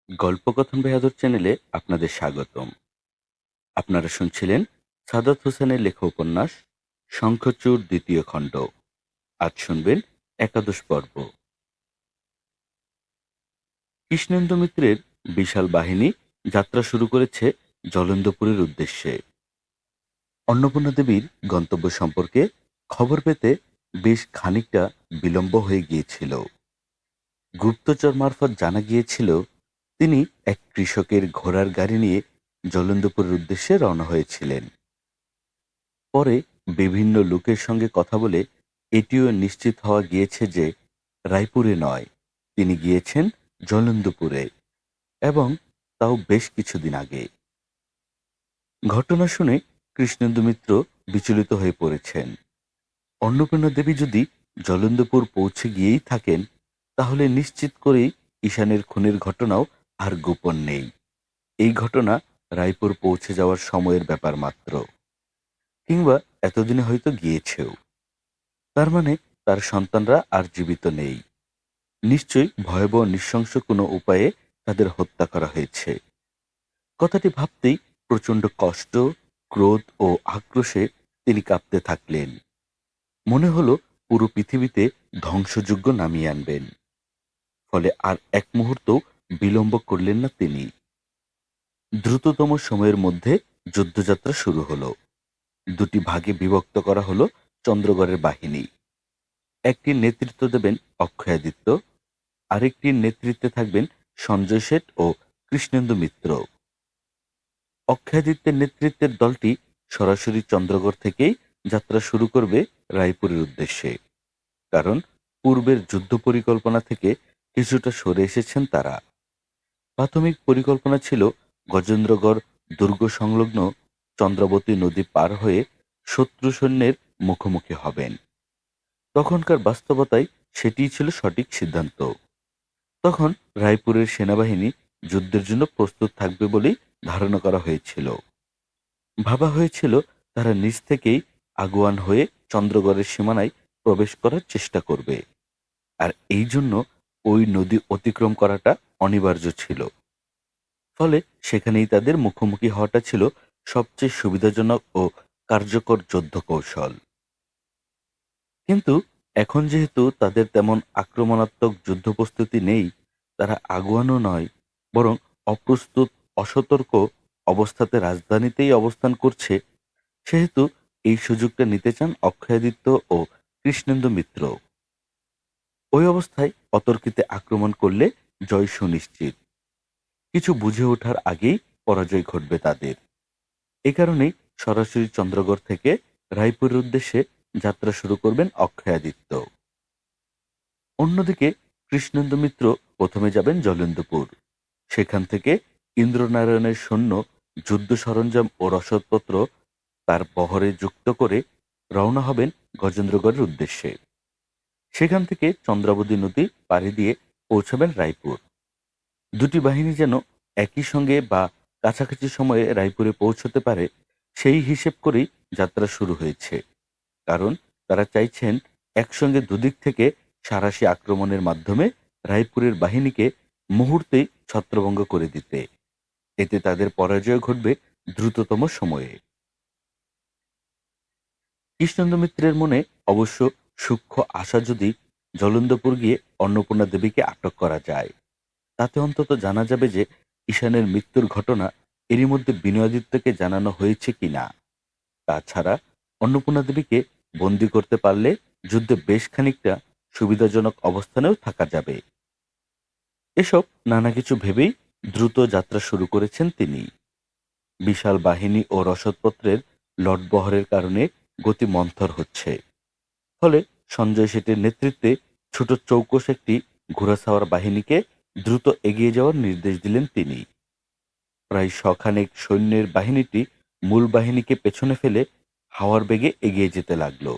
গল্পকথন বেহাদুর চ্যানেলে আপনাদের স্বাগতম। আপনারা শুনছিলেন সাদাত হোসেনের লেখা উপন্যাস শঙ্খচূড় দ্বিতীয় খণ্ড। আজ শুনবেন একাদশ পর্ব। কৃষ্ণেন্দু মিত্রের বিশাল বাহিনী যাত্রা শুরু করেছে জলেন্দ্রপুরের উদ্দেশ্যে। অন্নপূর্ণা দেবীর গন্তব্য সম্পর্কে খবর পেতে বেশ খানিকটা বিলম্ব হয়ে গিয়েছিল। গুপ্তচর মারফত জানা গিয়েছিল তিনি এক কৃষকের ঘোড়ার গাড়ি নিয়ে জলেন্দ্রপুরের উদ্দেশ্যে রওনা হয়েছিলেন। পরে বিভিন্ন লোকের সঙ্গে কথা বলে এটিও নিশ্চিত হওয়া গিয়েছে যে রায়পুরে নয়, তিনি গিয়েছেন জলেন্দ্রপুরে, এবং তাও বেশ কিছুদিন আগে। ঘটনা শুনে কৃষ্ণেন্দু মিত্র বিচলিত হয়ে পড়েছেন। অন্নপূর্ণা দেবী যদি জলেন্দ্রপুর পৌঁছে গিয়েই থাকেন, তাহলে নিশ্চিত করেই ঈশানের খুনের ঘটনাও আর গোপন নেই। এই ঘটনা রায়পুর পৌঁছে যাওয়ার সময়ের ব্যাপার মাত্র, কিংবা এতদিনে হয়তো গিয়েছেও। তার মানে তার সন্তানরা আর জীবিত নেই। নিশ্চয়ই ভয়াবহ নৃশংস কোনো উপায়ে তাদের হত্যা করা হয়েছে। কথাটি ভাবতেই প্রচণ্ড কষ্ট, ক্রোধ ও আক্রোশে তিনি কাঁপতে থাকলেন। মনে হলো পুরো পৃথিবীতে ধ্বংসযজ্ঞ নামিয়ে আনবেন। ফলে আর এক মুহূর্ত বিলম্ব করলেন না তিনি। দ্রুততম সময়ের মধ্যে যুদ্ধযাত্রা শুরু হলো। দুটি ভাগে বিভক্ত করা হলো চন্দ্রগড়ের বাহিনী। একটির নেতৃত্ব দেবেন অক্ষয়াদিত্য, আরেকটির নেতৃত্বে থাকবেন সঞ্জয় শেঠ ও কৃষ্ণেন্দু মিত্র। অক্ষয়াদিত্যের নেতৃত্বের দলটি সরাসরি চন্দ্রগড় থেকেই যাত্রা শুরু করবে রায়পুরের উদ্দেশ্যে। কারণ পূর্বের যুদ্ধ পরিকল্পনা থেকে কিছুটা সরে এসেছেন তারা। প্রাথমিক পরিকল্পনা ছিল গজেন্দ্রগড় দুর্গ সংলগ্ন চন্দ্রাবতী নদী পার হয়ে শত্রু সৈন্যের মুখোমুখি হবেন। তখনকার বাস্তবতায় সেটিই ছিল সঠিক সিদ্ধান্ত। তখন রায়পুরের সেনাবাহিনী যুদ্ধের জন্য প্রস্তুত থাকবে বলেই ধারণা করা হয়েছিল। ভাবা হয়েছিল তারা নিজ থেকেই আগুয়ান হয়ে চন্দ্রগড়ের সীমানায় প্রবেশ করার চেষ্টা করবে, আর এই জন্য ওই নদী অতিক্রম করাটা অনিবার্য ছিল। ফলে সেখানেই তাদের মুখোমুখি হওয়াটা ছিল সবচেয়ে সুবিধাজনক ও কার্যকর যুদ্ধ কৌশল। কিন্তু এখন যেহেতু তাদের তেমন আক্রমণাত্মক যুদ্ধ প্রস্তুতি নেই, তারা আগুয়ানো নয়, বরং অপ্রস্তুত অসতর্ক অবস্থাতে রাজধানীতেই অবস্থান করছে, সেহেতু এই সুযোগটা নিতে চান অক্ষয়াদিত্য ও কৃষ্ণেন্দু মিত্র। ওই অবস্থায় অতর্কিতে আক্রমণ করলে জয় সুনিশ্চিত। কিছু বুঝে ওঠার আগেই পরাজয় ঘটবে তাদের। এ কারণেই সরাসরি চন্দ্রগড় থেকে রায়পুরের উদ্দেশ্যে যাত্রা শুরু করবেন অক্ষয়াদিত্য। অন্যদিকে কৃষ্ণেন্দু মিত্র প্রথমে যাবেন জলেন্দ্রপুর। সেখান থেকে ইন্দ্রনারায়ণের সৈন্য যুদ্ধ সরঞ্জাম ও রসদপত্র তার বহরে যুক্ত করে রওনা হবেন গজেন্দ্রগড়ের উদ্দেশ্যে। সেখান থেকে চন্দ্রাবতী নদী পাড়ি দিয়ে পৌঁছাবেন রায়পুর। দুটি বাহিনী যেন একই সঙ্গে বা কাছাকাছি সময়ে রায়পুরে পৌঁছতে পারে, সেই হিসেব করেই যাত্রা শুরু হয়েছে। কারণ তারা চাইছেন একসঙ্গে দুদিক থেকে সাঁড়াশি আক্রমণের মাধ্যমে রায়পুরের বাহিনীকে মুহূর্তেই ছত্রভঙ্গ করে দিতে। এতে তাদের পরাজয় ঘটবে দ্রুততম সময়ে। কৃষ্ণেন্দু মিত্রের মনে অবশ্য সূক্ষ্ম আশা, যদি জলেন্দ্রপুর গিয়ে অন্নপূর্ণা দেবীকে আটক করা যায়, তাতে অন্তত জানা যাবে যে ঈশানের মৃত্যুর ঘটনা এরই মধ্যে বিনয়াদিত্যকে জানানো হয়েছে কিনা। তাছাড়া অন্নপূর্ণা দেবীকে বন্দী করতে পারলে যুদ্ধে বেশ খানিকটা সুবিধাজনক অবস্থানেও থাকা যাবে। এসব নানা কিছু ভেবেই দ্রুত যাত্রা শুরু করেছেন তিনি। বিশাল বাহিনী ও রসদপত্রের লটবহরের কারণে গতি মন্থর হচ্ছে। ফলে সঞ্জয় শেঠের নেতৃত্বে ছোট চৌকস একটি ঘোড়াসাওয়ার বাহিনীকে দ্রুত এগিয়ে যাওয়ার নির্দেশ দিলেন তিনি। প্রায় শখানেক সৈন্যের বাহিনীটি মূল বাহিনীকে পেছনে ফেলে হাওয়ার বেগে এগিয়ে যেতে লাগলো।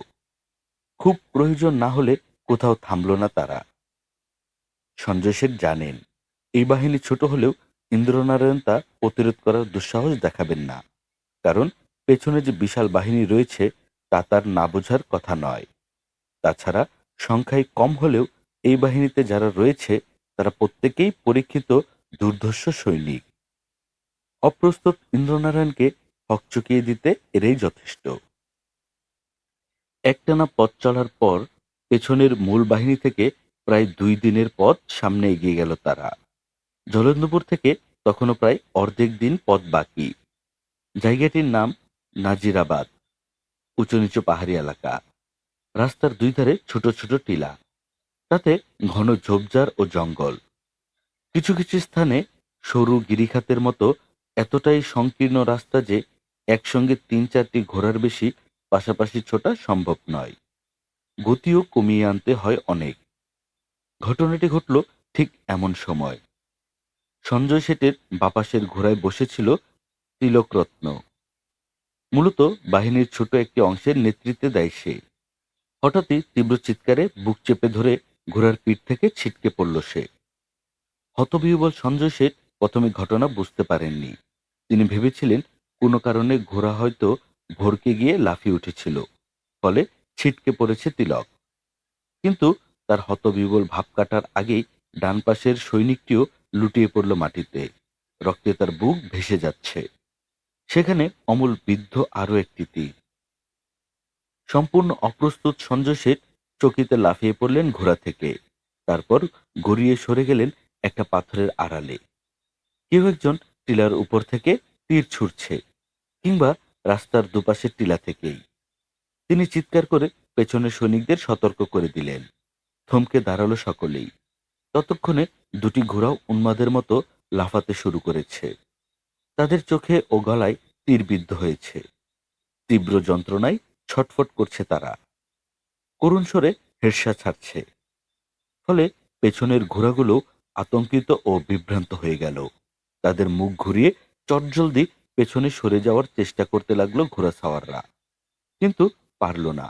খুব প্রয়োজন না হলে কোথাও থামল না তারা। সঞ্জয় শেঠ জানেন এই বাহিনী ছোট হলেও ইন্দ্রনারায়ণ তা প্রতিরোধ করার দুঃসাহস দেখাবেন না। কারণ পেছনে যে বিশাল বাহিনী রয়েছে তা তার না বোঝার কথা নয়। তাছাড়া সংখ্যায় কম হলেও এই বাহিনীতে যারা রয়েছে তারা প্রত্যেকেই পরীক্ষিত দুর্ধর্ষ সৈনিক। অপ্রস্তুত ইন্দ্রনারায়ণকে হকচকিয়ে দিতে এরাই যথেষ্ট। একটানা পথ চলার পর পেছনের মূল বাহিনী থেকে প্রায় 2 দিনের পথ সামনে এগিয়ে গেল তারা। জলেন্দ্রপুর থেকে তখনও প্রায় অর্ধেক দিন পথ বাকি। জায়গাটির নাম নাজিরাবাদ। উঁচু নিচু পাহাড়ি এলাকা, রাস্তার দুই ধারে ছোট ছোট টিলা, তাতে ঘন ঝোপঝাড় ও জঙ্গল। কিছু কিছু স্থানে সরু গিরিখাতের মতো এতটাই সংকীর্ণ রাস্তা যে একসঙ্গে 3-4টি ঘোড়ার বেশি পাশাপাশি ছোটা সম্ভব নয়। গতিও কমিয়ে আনতে হয় অনেক। ঘটনাটি ঘটল ঠিক এমন সময়। সঞ্জয় শেঠের বাপাসের ঘোড়ায় বসেছিল তিলকরত্ন। মূলত বাহিনীর ছোট একটি অংশের নেতৃত্বে দেয় সে। হঠাৎই তীব্র চিৎকারে বুক চেপে ধরে ঘোড়ার পিঠ থেকে ছিটকে পড়ল সে। হতবিহ্বল সঞ্জয় শেঠ প্রথমে ঘটনা বুঝতে পারেননি। তিনি ভেবেছিলেন কোনো কারণে ঘোড়া হয়তো ভড়কে গিয়ে লাফিয়ে উঠেছিল, ফলে ছিটকে পড়েছে তিলক। কিন্তু তার হতবিহ্বল ভাব কাটার আগেই ডান পাশের সৈনিকটিও লুটিয়ে পড়ল মাটিতে। রক্তে তার বুক ভেসে যাচ্ছে। সেখানে অমল বিদ্ধ আরো একটি তীর। সম্পূর্ণ অপ্রস্তুত সঞ্জয় শেঠ চকিতে লাফিয়ে পড়লেন ঘোড়া থেকে। তারপর গড়িয়ে সরে গেলেন একটা পাথরের আড়ালে। কেউ একজন টিলার উপর থেকে তীর ছুড়ছে, কিংবা রাস্তার দুপাশের টিলা থেকেই। তিনি চিৎকার করে পেছনের সৈনিকদের সতর্ক করে দিলেন। থমকে দাঁড়ালো সকলেই। ততক্ষণে দুটি ঘোড়াও উন্মাদের মতো লাফাতে শুরু করেছে। তাদের চোখে ও গলায় তীর বিদ্ধ হয়েছে। তীব্র যন্ত্রণায় ছটফট করছে তারা। করুণ স্বরে হেঁসা ছাড়ছে। ফলে পেছনের ঘোড়াগুলো আতঙ্কিত ও বিভ্রান্ত হয়ে গেল। তাদের মুখ ঘুরিয়ে চটজলদি পেছনে সরে যাওয়ার চেষ্টা করতে লাগলো ঘোড়া সাওয়াররা, কিন্তু পারল না।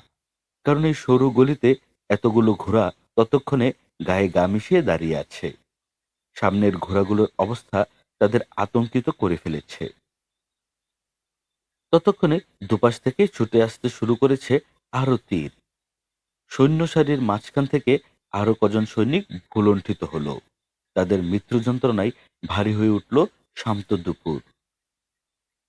কারণ এই সরু গলিতে এতগুলো ঘোড়া ততক্ষণে গায়ে গা মিশিয়ে দাঁড়িয়ে আছে। সামনের ঘোড়াগুলোর অবস্থা তাদের আতঙ্কিত করে ফেলেছে। ততক্ষণে দুপাশ থেকে ছুটে আসতে শুরু করেছে আরো তীর। সৈন্য সারির মাঝখান থেকে আরো কজন সৈনিক ভুলণ্ঠিত হলো। তাদের মৃত্যু যন্ত্রণায় ভারী হয়ে উঠল শান্ত দুপুর।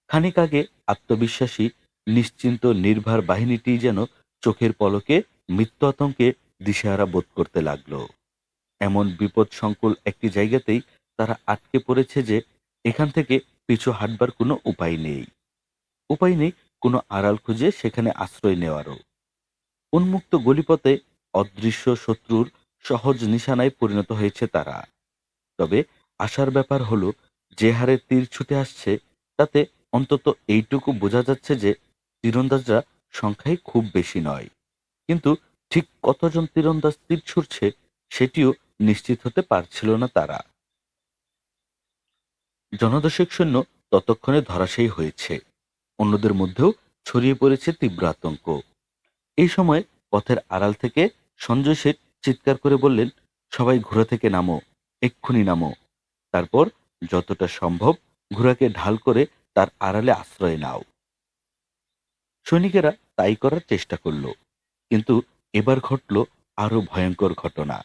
খানিক আগে আত্মবিশ্বাসী নিশ্চিন্ত নির্ভার বাহিনীটি যেন চোখের পলকে মৃত্যু আতঙ্কে দিশেহারা বোধ করতে লাগলো। এমন বিপদ সংকুল একটি জায়গাতেই তারা আটকে পড়েছে যে এখান থেকে পিছু হাঁটবার কোনো উপায় নেই। উপায় নেই কোনো আড়াল খুঁজে সেখানে আশ্রয় নেওয়ারও। উন্মুক্ত গলিপথে অদৃশ্য শত্রুর সহজ নিশানায় পরিণত হয়েছে তারা। তবে আশার ব্যাপার হলো, যে হারে তীর ছুটে আসছে তাতে অন্তত এইটুকু বোঝা যাচ্ছে যে তীরন্দাজরা সংখ্যায় খুব বেশি নয়। কিন্তু ঠিক কতজন তীরন্দাজ তীর ছুড়ছে সেটিও নিশ্চিত হতে পারছিল না তারা। জনদশেক সৈন্য ততক্ষণে ধরাশায়ী হয়েছে। অন্যদের মধ্যেও ছড়িয়ে পড়েছে তীব্র আতঙ্ক। এই সময় পথের আড়াল থেকে সঞ্জয় শেঠ চিৎকার করে বললেন, সবাই ঘোড়া থেকে নামো, এক্ষুনি নামো। তারপর যতটা সম্ভব ঘোড়াকে ঢাল করে তার আড়ালে আশ্রয় নাও। সৈনিকেরা তাই করার চেষ্টা করল, কিন্তু এবার ঘটল আরো ভয়ঙ্কর ঘটনা।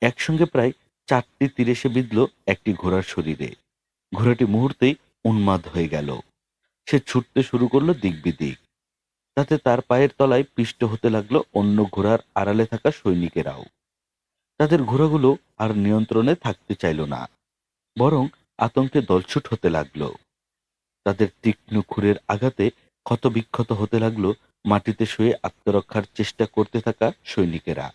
একসঙ্গে প্রায় 4টি তীর এসে বিঁধল একটি ঘোড়ার শরীরে। ঘোড়াটি মুহূর্তেই উন্মাদ হয়ে গেল। সে ছুটতে শুরু করলো দিক বিদিক। তাতে তার পায়ের তলায় পিষ্ট হতে লাগলো অন্য ঘোড়ার আড়ালে থাকা সৈনিকেরাও। তাদের ঘোড়াগুলো আর নিয়ন্ত্রণে থাকতে চাইল না, বরং আতঙ্কে দলছুট হতে লাগলো। তাদের তীক্ষ্ণ খুরের আঘাতে ক্ষতবিক্ষত হতে লাগলো মাটিতে শুয়ে আত্মরক্ষার চেষ্টা করতে থাকা সৈনিকেরা।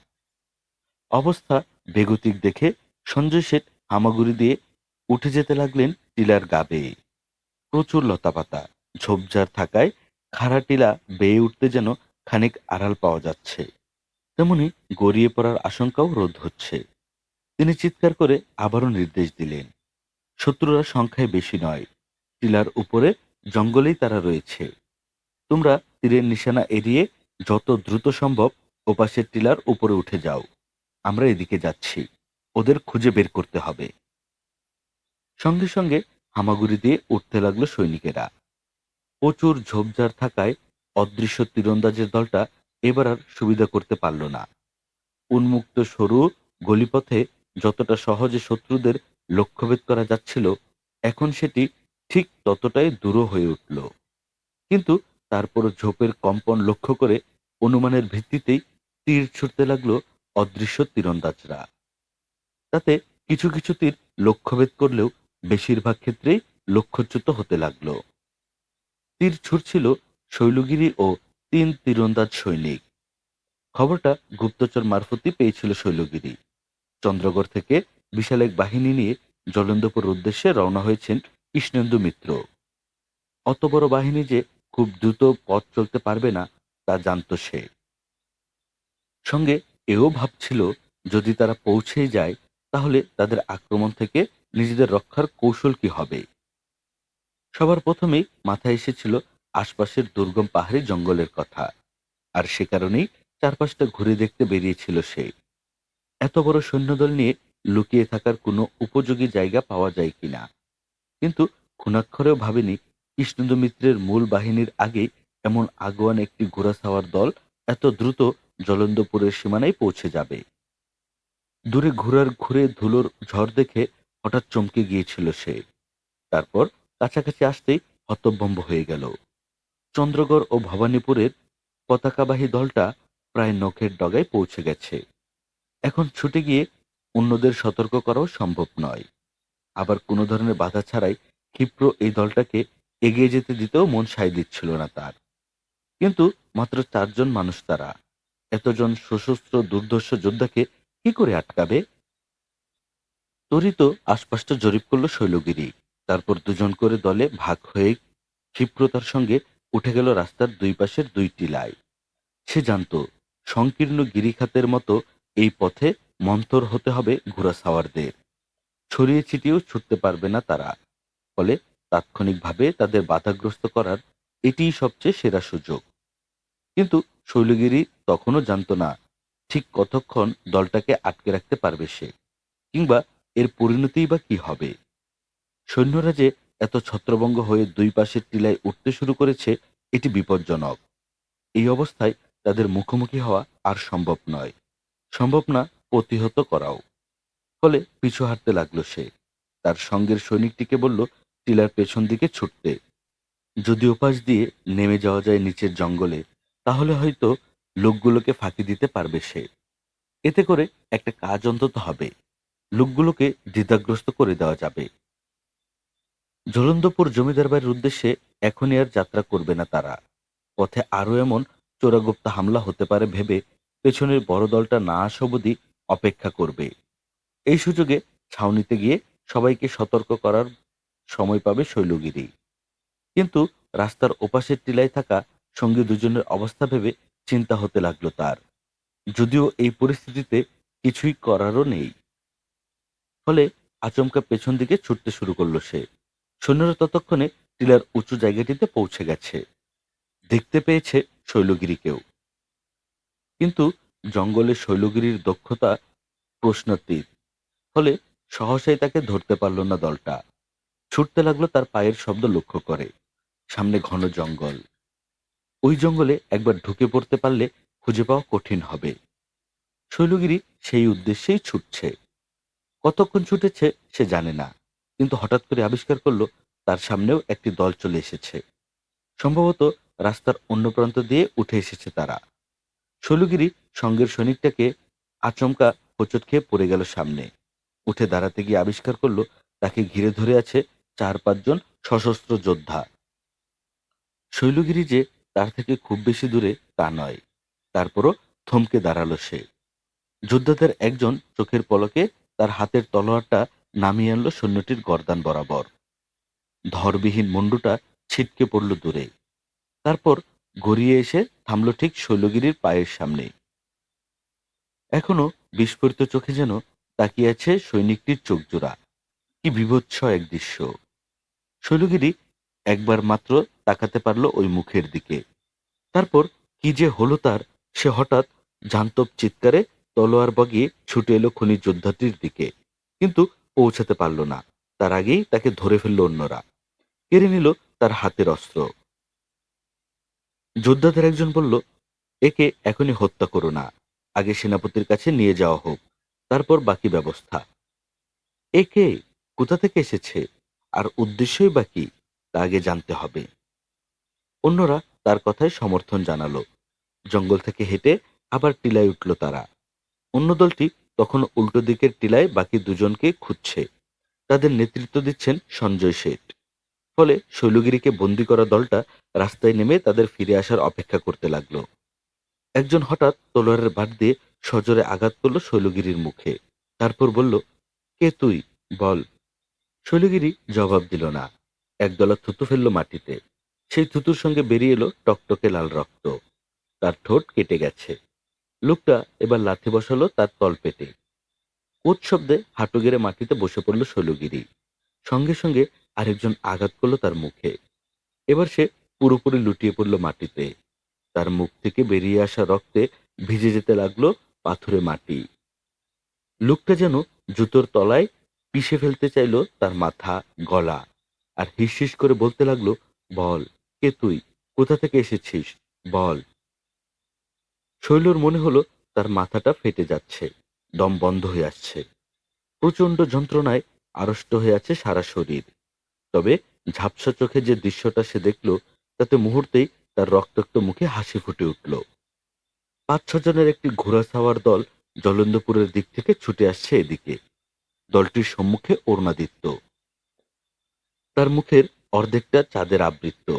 অবস্থা বেগতিক দেখে সঞ্জয় শেঠ হামাগুড়ি দিয়ে উঠে যেতে লাগলেন টিলার গা বেয়ে। প্রচুর লতাপাতা ঝোপঝাড় থাকায় খাড়া টিলা বেয়ে উঠতে যেন খানিক আড়াল পাওয়া যাচ্ছে, তেমনি গড়িয়ে পড়ার আশঙ্কাও রোধ হচ্ছে। তিনি চিৎকার করে আবারও নির্দেশ দিলেন, শত্রুরা সংখ্যায় বেশি নয়, টিলার উপরে জঙ্গলেই তারা রয়েছে। তোমরা তীরের নিশানা এড়িয়ে যত দ্রুত সম্ভব ওপাশের টিলার উপরে উঠে যাও। আমরা এদিকে যাচ্ছি, ওদের খুঁজে বের করতে হবে। সঙ্গে সঙ্গে হামাগুড়ি দিয়ে উঠতে লাগলো সৈনিকেরা। প্রচুর ঝোপঝাড় থাকায় অদৃশ্য তীরন্দাজের দলটা এবার আর সুবিধা করতে পারল না। উন্মুক্ত সরু গলিপথে যতটা সহজে শত্রুদের লক্ষ্যভেদ করা যাচ্ছিল, এখন সেটি ঠিক ততটাই দূর হয়ে উঠল। কিন্তু তারপরও ঝোপের কম্পন লক্ষ্য করে অনুমানের ভিত্তিতেই তীর ছুটতে লাগলো অদৃশ্য তীরন্দাজরা। তাতে কিছু কিছু তীর লক্ষ্যভেদ করলেও বেশিরভাগ ক্ষেত্রেই লক্ষ্যচ্যুত হতে লাগলো। তীর ছুটছিল শৈলগিরি ও ৩ তীরন্দাজ সৈনিক। খবরটা গুপ্তচর মারফতই পেয়েছিল শৈলগিরি। চন্দ্রগড় থেকে বিশাল এক বাহিনী নিয়ে জলন্দপুর উদ্দেশ্যে রওনা হয়েছেন কৃষ্ণেন্দু মিত্র। অত বড় বাহিনী যে খুব দ্রুত পথ চলতে পারবে না তা জানত সে। সঙ্গে এও ভাবছিল, যদি তারা পৌঁছেই যায় তাহলে তাদের আক্রমণ থেকে নিজেদের রক্ষার কৌশল কি হবে। সবার প্রথমেই মাথায় এসেছিল আশপাশের দুর্গম পাহাড়ি জঙ্গলের কথা। আর সে কারণেই চারপাশটা ঘুরে দেখতে বেরিয়েছিল সে। এত বড় সৈন্যদল নিয়ে লুকিয়ে থাকার কোনো উপযোগী জায়গা পাওয়া যায় কিনা। কিন্তু ঘুণাক্ষরেও ভাবেনি কৃষ্ণেন্দু মিত্রের মূল বাহিনীর আগেই এমন আগুয়ান একটি ঘোড়াসাওয়ার দল এত দ্রুত জলন্দপুরের সীমানায় পৌঁছে যাবে। দূরে ঘোড়ার ঘুরে ধুলোর ঝড় দেখে হঠাৎ চমকে গিয়েছিল সে। তারপর কাছাকাছি আসতেই হতভম্ব হয়ে গেল। চন্দ্রগড় ও ভবানীপুরের পতাকাবাহী দলটা প্রায় নখের ডগায় পৌঁছে গেছে। এখন ছুটে গিয়ে অন্যদের সতর্ক করাও সম্ভব নয়। আবার কোনো ধরনের বাধা ছাড়াই ক্ষিপ্র এই দলটাকে এগিয়ে যেতে দিতেও মন সায় দিচ্ছিল না তার। কিন্তু মাত্র ৪ জন মানুষ তারা। এতজন সশস্ত্র দুর্ধর্ষ যোদ্ধাকে কি করে আটকাবে? তরিত আশপাশটা জরিপ করল শৈলগিরি। তারপর দুজন করে দলে ভাগ হয়ে ক্ষিপ্রতার সঙ্গে উঠে গেল রাস্তার দুই পাশের ২ টিলায়। সে জানত সংকীর্ণ গিরিখাতের মতো এই পথে মন্থর হতে হবে ঘোড়াসাওয়ারদের। ছড়িয়ে ছিটিয়েও ছুটতে পারবে না তারা। ফলে তাৎক্ষণিকভাবে তাদের বাধাগ্রস্ত করার এটিই সবচেয়ে সেরা সুযোগ। কিন্তু শৈলগিরি তখনও জানত না ঠিক কতক্ষণ দলটাকে আটকে রাখতে পারবে সে, কিংবা এর পরিণতিই বা কি হবে। সৈন্যরা যে এত ছত্রভঙ্গ হয়ে দুই পাশের টিলায় উঠতে শুরু করেছে, এটি বিপজ্জনক। এই অবস্থায় তাদের মুখোমুখি হওয়া আর সম্ভব নয়, সম্ভব না প্রতিহত করাও। ফলে পিছু হাঁটতে লাগলো সে। তার সঙ্গের সৈনিকটিকে বলল টিলার পেছন দিকে ছুটতে। যদি ওপাশ দিয়ে নেমে যাওয়া যায় নিচের জঙ্গলে, তাহলে হয়তো লোকগুলোকে ফাঁকি দিতে পারবে সে। এতে করে একটা কাজ অন্তত হবে, লোকগুলোকে দ্বিধাগ্রস্ত করে দেওয়া যাবে। ঝোলন্দপুর জমিদার বাড়ির উদ্দেশ্যে এখনই আর যাত্রা করবে না তারা। পথে আরো এমন চোরাগুপ্তা হামলা হতে পারে ভেবে পেছনের বড় দলটা না আসা অবধি অপেক্ষা করবে। এই সুযোগে ছাউনিতে গিয়ে সবাইকে সতর্ক করার সময় পাবে শৈলগিরি। কিন্তু রাস্তার ওপাশের টিলায় থাকা সঙ্গী দুজনের অবস্থা ভেবে চিন্তা হতে লাগলো তার। যদিও এই পরিস্থিতিতে কিছুই করারও নেই। ফলে আচমকা পেছন দিকে ছুটতে শুরু করলো সে। সৈন্যরা ততক্ষণে টিলার উঁচু জায়গাটিতে পৌঁছে গেছে। দেখতে পেয়েছে শৈলগিরিকেও। কিন্তু জঙ্গলে শৈলগিরির দক্ষতা প্রশ্নাতীত। ফলে সহসাই তাকে ধরতে পারল না দলটা। ছুটতে লাগলো তার পায়ের শব্দ লক্ষ্য করে। সামনে ঘন জঙ্গল। ওই জঙ্গলে একবার ঢুকে পড়তে পারলে খুঁজে পাওয়া কঠিন হবে। শৈলগিরি সেই উদ্দেশ্যেই ছুটছে। কতক্ষণ ছুটেছে সে জানে না, কিন্তু হঠাৎ করে আবিষ্কার করলো তার সামনেও একটি দল চলে এসেছে। সম্ভবত রাস্তার অন্য প্রান্ত দিয়ে উঠে এসেছে তারা। শৈলগিরি সঙ্গের সৈনিকটাকে আচমকা হোঁচট খেয়ে পড়ে গেল সামনে। উঠে দাঁড়াতে গিয়ে আবিষ্কার করলো তাকে ঘিরে ধরে আছে ৪-৫ জন সশস্ত্র যোদ্ধা। শৈলগিরি যে তার থেকে খুব বেশি দূরে তা নয়। তারপরও থমকে দাঁড়ালো সে। যোদ্ধাদের একজন চোখের পলকে তার হাতের তলোয়ারটা নামিয়ে আনলো সৈন্যটির গর্দান বরাবর। ধরবিহীন মুন্ডুটা ছিটকে পড়ল দূরে। তারপর গড়িয়ে এসে থামলো ঠিক শৈলগিরির পায়ের সামনে। এখনো বিস্ফোরিত চোখে যেন তাকিয়ে আছে সৈনিকটির চোখজোড়া। কি বিভৎস এক দৃশ্য! শৈলগিরি একবার মাত্র তাকাতে পারল ওই মুখের দিকে। তারপর কি যে হলো তার! সে হঠাৎ জান্তব চিৎকারে তলোয়ার বাগিয়ে ছুটে এলো খনি যোদ্ধাটির দিকে। কিন্তু পৌঁছাতে পারল না। তার আগেই তাকে ধরে ফেলল অন্যরা। কেড়ে নিল তার হাতের অস্ত্র। যোদ্ধাদের একজন বলল, একে এখনই হত্যা করো না, আগে সেনাপতির কাছে নিয়ে যাওয়া হোক, তারপর বাকি ব্যবস্থা। একে? কোথা থেকে এসেছে আর উদ্দেশ্যই বা কি তা আগে জানতে হবে। অন্যরা তার কথায় সমর্থন জানালো। জঙ্গল থেকে হেঁটে আবার টিলায় উঠল তারা। অন্য দলটি তখন উল্টো দিকের টিলায় বাকি দুজনকে খুঁজছে। তাদের নেতৃত্ব দিচ্ছেন সঞ্জয় শেঠ। ফলে শৈলগিরিকে বন্দি করা দলটা রাস্তায় নেমে তাদের ফিরে আসার অপেক্ষা করতে লাগলো। একজন হঠাৎ তলোয়ারের বাট দিয়ে সজোরে আঘাত করলো শৈলগিরির মুখে। তারপর বলল, কে তুই, বল। শৈলগিরি জবাব দিল না। একদলা থুতু ফেললো মাটিতে। সেই থুতুর সঙ্গে বেরিয়ে এলো টকটকে লাল রক্ত। তার ঠোঁট কেটে গেছে। লোকটা এবার লাথি বসালো তার তলপেটে। কোচ শব্দে হাঁটু গেড়ে মাটিতে বসে পড়ল শৈলগিরি। সঙ্গে সঙ্গে আরেকজন আঘাত করলো তার মুখে। এবার সে পুরোপুরি লুটিয়ে পড়ল মাটিতে। তার মুখ থেকে বেরিয়ে আসা রক্তে ভিজে যেতে লাগলো পাথুরে মাটি। লোকটা যেন জুতোর তলায় পিষে ফেলতে চাইল তার মাথা, গলা, আর হিসহিস করে বলতে লাগলো, বল, কে তুই, কোথা থেকে এসেছিস, বল। শৈলর মনে হলো তার মাথাটা ফেটে যাচ্ছে, দম বন্ধ হয়ে আসছে। প্রচন্ড যন্ত্রণায় আড়ষ্ট হয়ে আছে সারা শরীর। তবে ঝাপসা চোখে যে দৃশ্যটা সে দেখল, তাতে মুহূর্তেই তার রক্তাক্ত মুখে হাসি ফুটে উঠল। ৫-৬ জনের একটি ঘোড়া ছাওয়ার দল জলন্দপুরের দিক থেকে ছুটে আসছে এদিকে। দলটির সম্মুখে অরুণাদিত্য। তার মুখের অর্ধেকটা চাঁদের আবৃত্ত।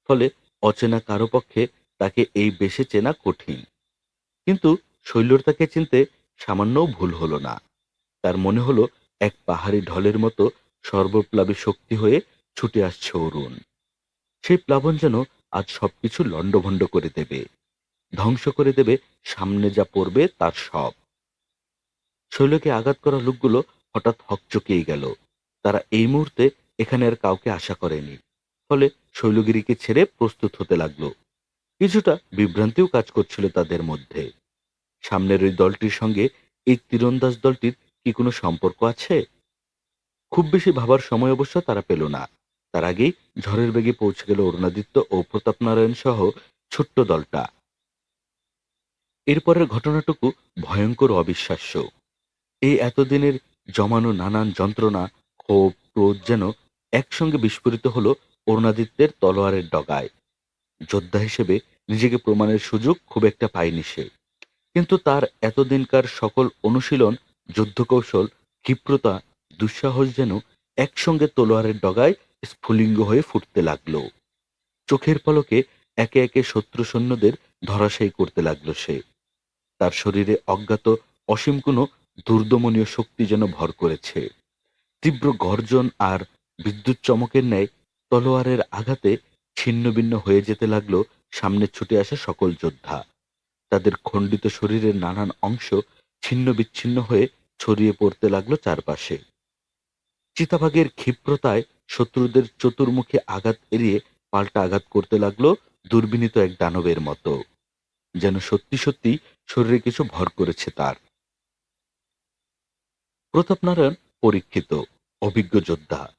ফলে অচেনা কারো পক্ষে তাকে এই বেশে চেনা কঠিন। কিন্তু শৈলর তাকে চিনতে সামান্যও ভুল হলো না। তার মনে হলো এক পাহাড়ি ঢলের মতো সর্বপ্লাবী শক্তি হয়ে ছুটে আসছে অরুণ। সেই প্লাবন যেন আজ সবকিছু লণ্ডভণ্ড করে দেবে, ধ্বংস করে দেবে সামনে যা পড়বে তার সব। শৈলকে আঘাত করা লোকগুলো হঠাৎ হকচকিয়ে গেল। তারা এই মুহূর্তে এখানে আর কাউকে আশা করেনি। ফলে শৈলগিরিকে ছেড়ে প্রস্তুত হতে লাগলো। কিছুটা বিভ্রান্তিও কাজ করছিল তাদের মধ্যে। সামনের ওই দলটির সঙ্গে এই তীরন্দাজ দলটির কি কোনো সম্পর্ক আছে? খুব বেশি ভাবার সময় অবশ্য তারা পেল না। তার আগেই ঝড়ের বেগে পৌঁছে গেল অরুণাদিত্য ও প্রতাপনারায়ণ সহ ছোট্ট দলটা। এরপরের ঘটনাটুকু ভয়ঙ্কর ও অবিশ্বাস্য। এই এতদিনের জমানো নানান যন্ত্রণা, ক্ষোভ, ক্রোধ যেন একসঙ্গে বিস্ফোরিত হলো অরুণাদিত্যের তলোয়ারের ডগায়। যোদ্ধা হিসেবে নিজেকে প্রমাণের সুযোগ খুব একটা পায়নি সে। কিন্তু তার এতদিনকার সকল অনুশীলন, যুদ্ধকৌশল, ক্ষিপ্রতা, দুঃসাহস যেন একসঙ্গে তলোয়ারের ডগায় স্ফুলিঙ্গ হয়ে ফুটতে লাগলো। চোখের পলকে একে একে শত্রু সৈন্যদের ধরাশায়ী করতে লাগলো সে। তার শরীরে অজ্ঞাত অসীম কোনো দুর্দমনীয় শক্তি যেন ভর করেছে। তীব্র গর্জন আর বিদ্যুৎ চমকের ন্যায় তলোয়ারের আঘাতে ছিন্নভিন্ন হয়ে যেতে লাগলো সামনে ছুটে আসা সকল যোদ্ধা। তাদের খণ্ডিত শরীরের নানান অংশ ছিন্ন বিচ্ছিন্ন হয়ে ছড়িয়ে পড়তে লাগলো চারপাশে। চিতাবাঘের ক্ষিপ্রতায় শত্রুদের চতুর্মুখী আঘাত এড়িয়ে পাল্টা আঘাত করতে লাগলো দুর্বিনীত এক দানবের মতো। যেন সত্যি সত্যি শরীরে কিছু ভর করেছে তার। প্রতাপনারায়ণ পরীক্ষিত, অভিজ্ঞ যোদ্ধা।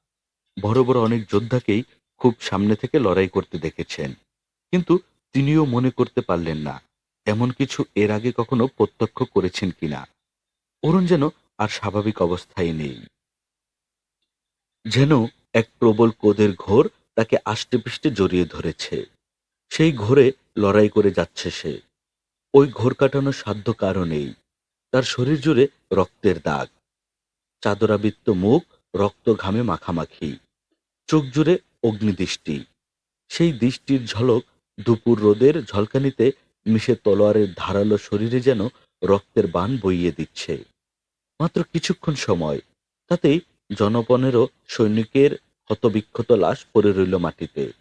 বড় বড় অনেক যোদ্ধাকেই খুব সামনে থেকে লড়াই করতে দেখেছেন। কিন্তু তিনিও মনে করতে পারলেন না এমন কিছু এর আগে কখনো প্রত্যক্ষ করেছেন কিনা। অরুণ যেন আর স্বাভাবিক অবস্থায় নেই। যেন এক প্রবল ক্রোধের ঘোর তাকে আষ্টেপৃষ্টে জড়িয়ে ধরেছে। সেই ঘোরে লড়াই করে যাচ্ছে সে। ওই ঘোর কাটানোর সাধ্য কারও নেই। তার শরীর জুড়ে রক্তের দাগ, চাদরাবৃত্ত মুখ রক্ত ঘামে মাখামাখি, চোখ জুড়ে অগ্নিদৃষ্টি। সেই দৃষ্টির ঝলক দুপুর রোদের ঝলকানিতে মিশে তলোয়ারের ধারালো শরীরে যেন রক্তের বান বইয়ে দিচ্ছে। মাত্র কিছুক্ষণ সময়, তাতেই জনপনেরও সৈনিকের ক্ষতবিক্ষত লাশ পড়ে রইল মাটিতে।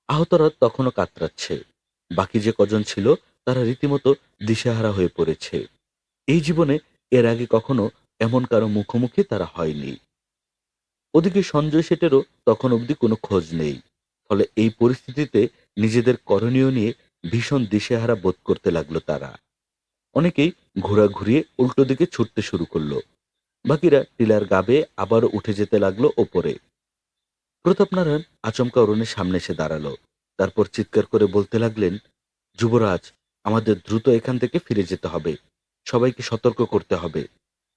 আহতরা তখনও কাতরাচ্ছে। বাকি যে কজন ছিল তারা রীতিমতো দিশেহারা হয়ে পড়েছে। এই জীবনে এর আগে কখনো এমন কারো মুখোমুখি তারা হয়নি। ওদিকে সঞ্জয় শেঠেরও তখন অবধি কোনো খোঁজ নেই। ফলে এই পরিস্থিতিতে নিজেদের করণীয় নিয়ে ভীষণ দিশেহারা বোধ করতে লাগলো তারা। অনেকেই ঘোড়া ঘুরিয়ে উল্টো দিকে ছুটতে শুরু করলো। বাকিরা টিলার গা বেয়ে আবারও উঠে যেতে লাগলো ওপরে। প্রতাপনারায়ণ আচমকা অরুণের সামনে এসে দাঁড়ালো। তারপর চিৎকার করে বলতে লাগলেন, যুবরাজ, আমাদের দ্রুত এখান থেকে ফিরে যেতে হবে। সবাইকে সতর্ক করতে হবে।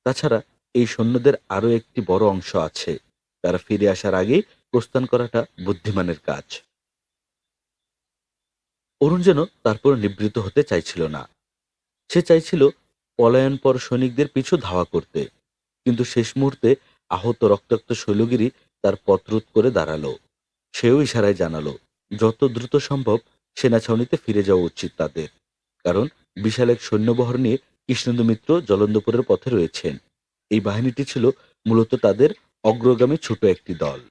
তাছাড়া এই সৈন্যদের আরো একটি বড় অংশ আছে। তারা ফিরে আসার আগেই প্রস্থান করাটা বুদ্ধিমানের কাজ। অরুণ যেন তারপর নিবৃত্ত হতে চাইছিল না। সে চাইছিল পলায়নপর সৈনিকদের পিছু ধাওয়া করতে, কিন্তু শেষ মুহূর্তে আহত রক্তাক্ত শৈলগিরি তার পথ রোধ করে দাঁড়ালো। সেও ইশারায় জানালো যত দ্রুত সম্ভব সেনা ছাউনিতে ফিরে যাওয়া উচিত তাদের, কারণ বিশাল এক সৈন্যবহর নিয়ে কৃষ্ণেন্দু মিত্র জলন্ধপুরের পথে রয়েছেন। এই বাহিনীটি ছিল মূলত তাদের অগ্রগামী ছোট একটি দল।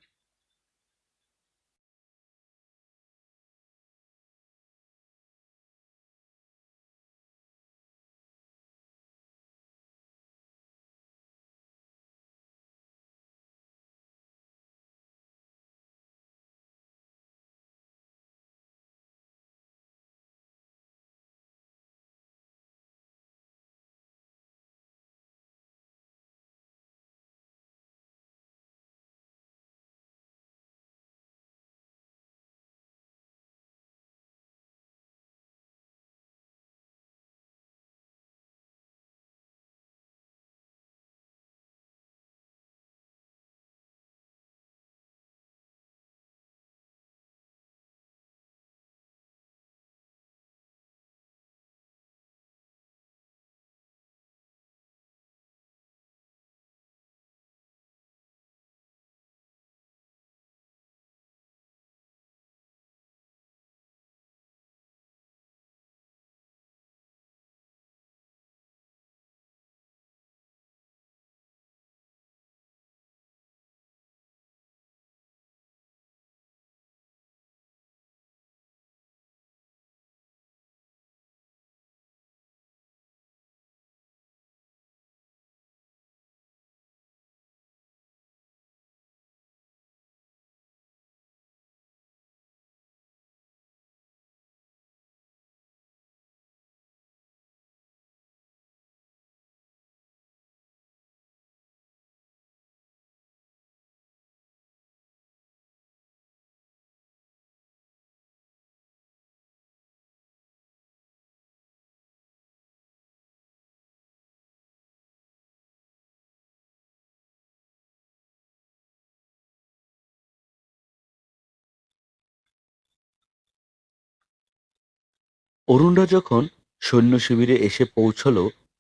অরুণরা যখন সৈন্য শিবিরে এসে পৌঁছল,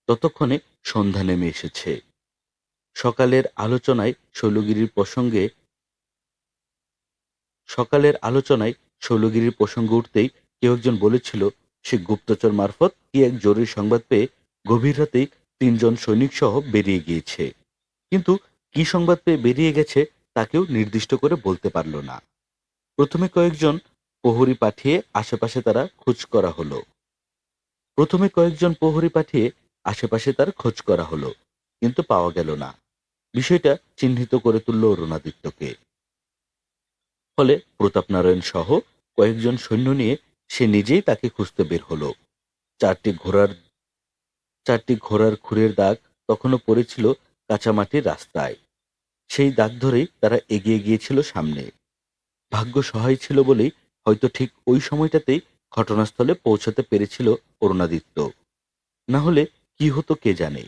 ততক্ষণে সন্ধ্যা নেমে এসেছে। সকালের আলোচনায় শৈলগিরির প্রসঙ্গে সকালের আলোচনায় শৈলগিরির প্রসঙ্গ উঠতেই কেউ একজন বলেছিল সে গুপ্তচর মারফত কি এক জরুরি সংবাদ পেয়ে গভীর রাতেই ৩ জন সৈনিক সহ বেরিয়ে গিয়েছে। কিন্তু কি সংবাদ পেয়ে বেরিয়ে গেছে তা কেউ নির্দিষ্ট করে বলতে পারল না। প্রথমে কয়েকজন প্রহরী পাঠিয়ে আশেপাশে তারা খোঁজ করা হলো প্রথমে কয়েকজন প্রহরী পাঠিয়ে আশেপাশে তার খোঁজ করা হলো, কিন্তু পাওয়া গেল না। বিষয়টা চিহ্নিত করে তুলল অরুণাদিত্যকে। ফলে প্রতাপনারায়ণ সহ কয়েকজন সৈন্য নিয়ে সে নিজেই তাকে খুঁজতে বের হলো। চারটি ঘোড়ার চারটি ঘোড়ার খুরের দাগ তখনও পড়েছিল কাঁচামাটির রাস্তায়। সেই দাগ ধরেই তারা এগিয়ে গিয়েছিল সামনে। ভাগ্য সহায় ছিল বলেই হয়তো ঠিক ওই সময়টাতেই ঘটনাস্থলে পৌঁছাতে পেরেছিল অরুণাদিত্য, না হলে কি হতো কে জানে।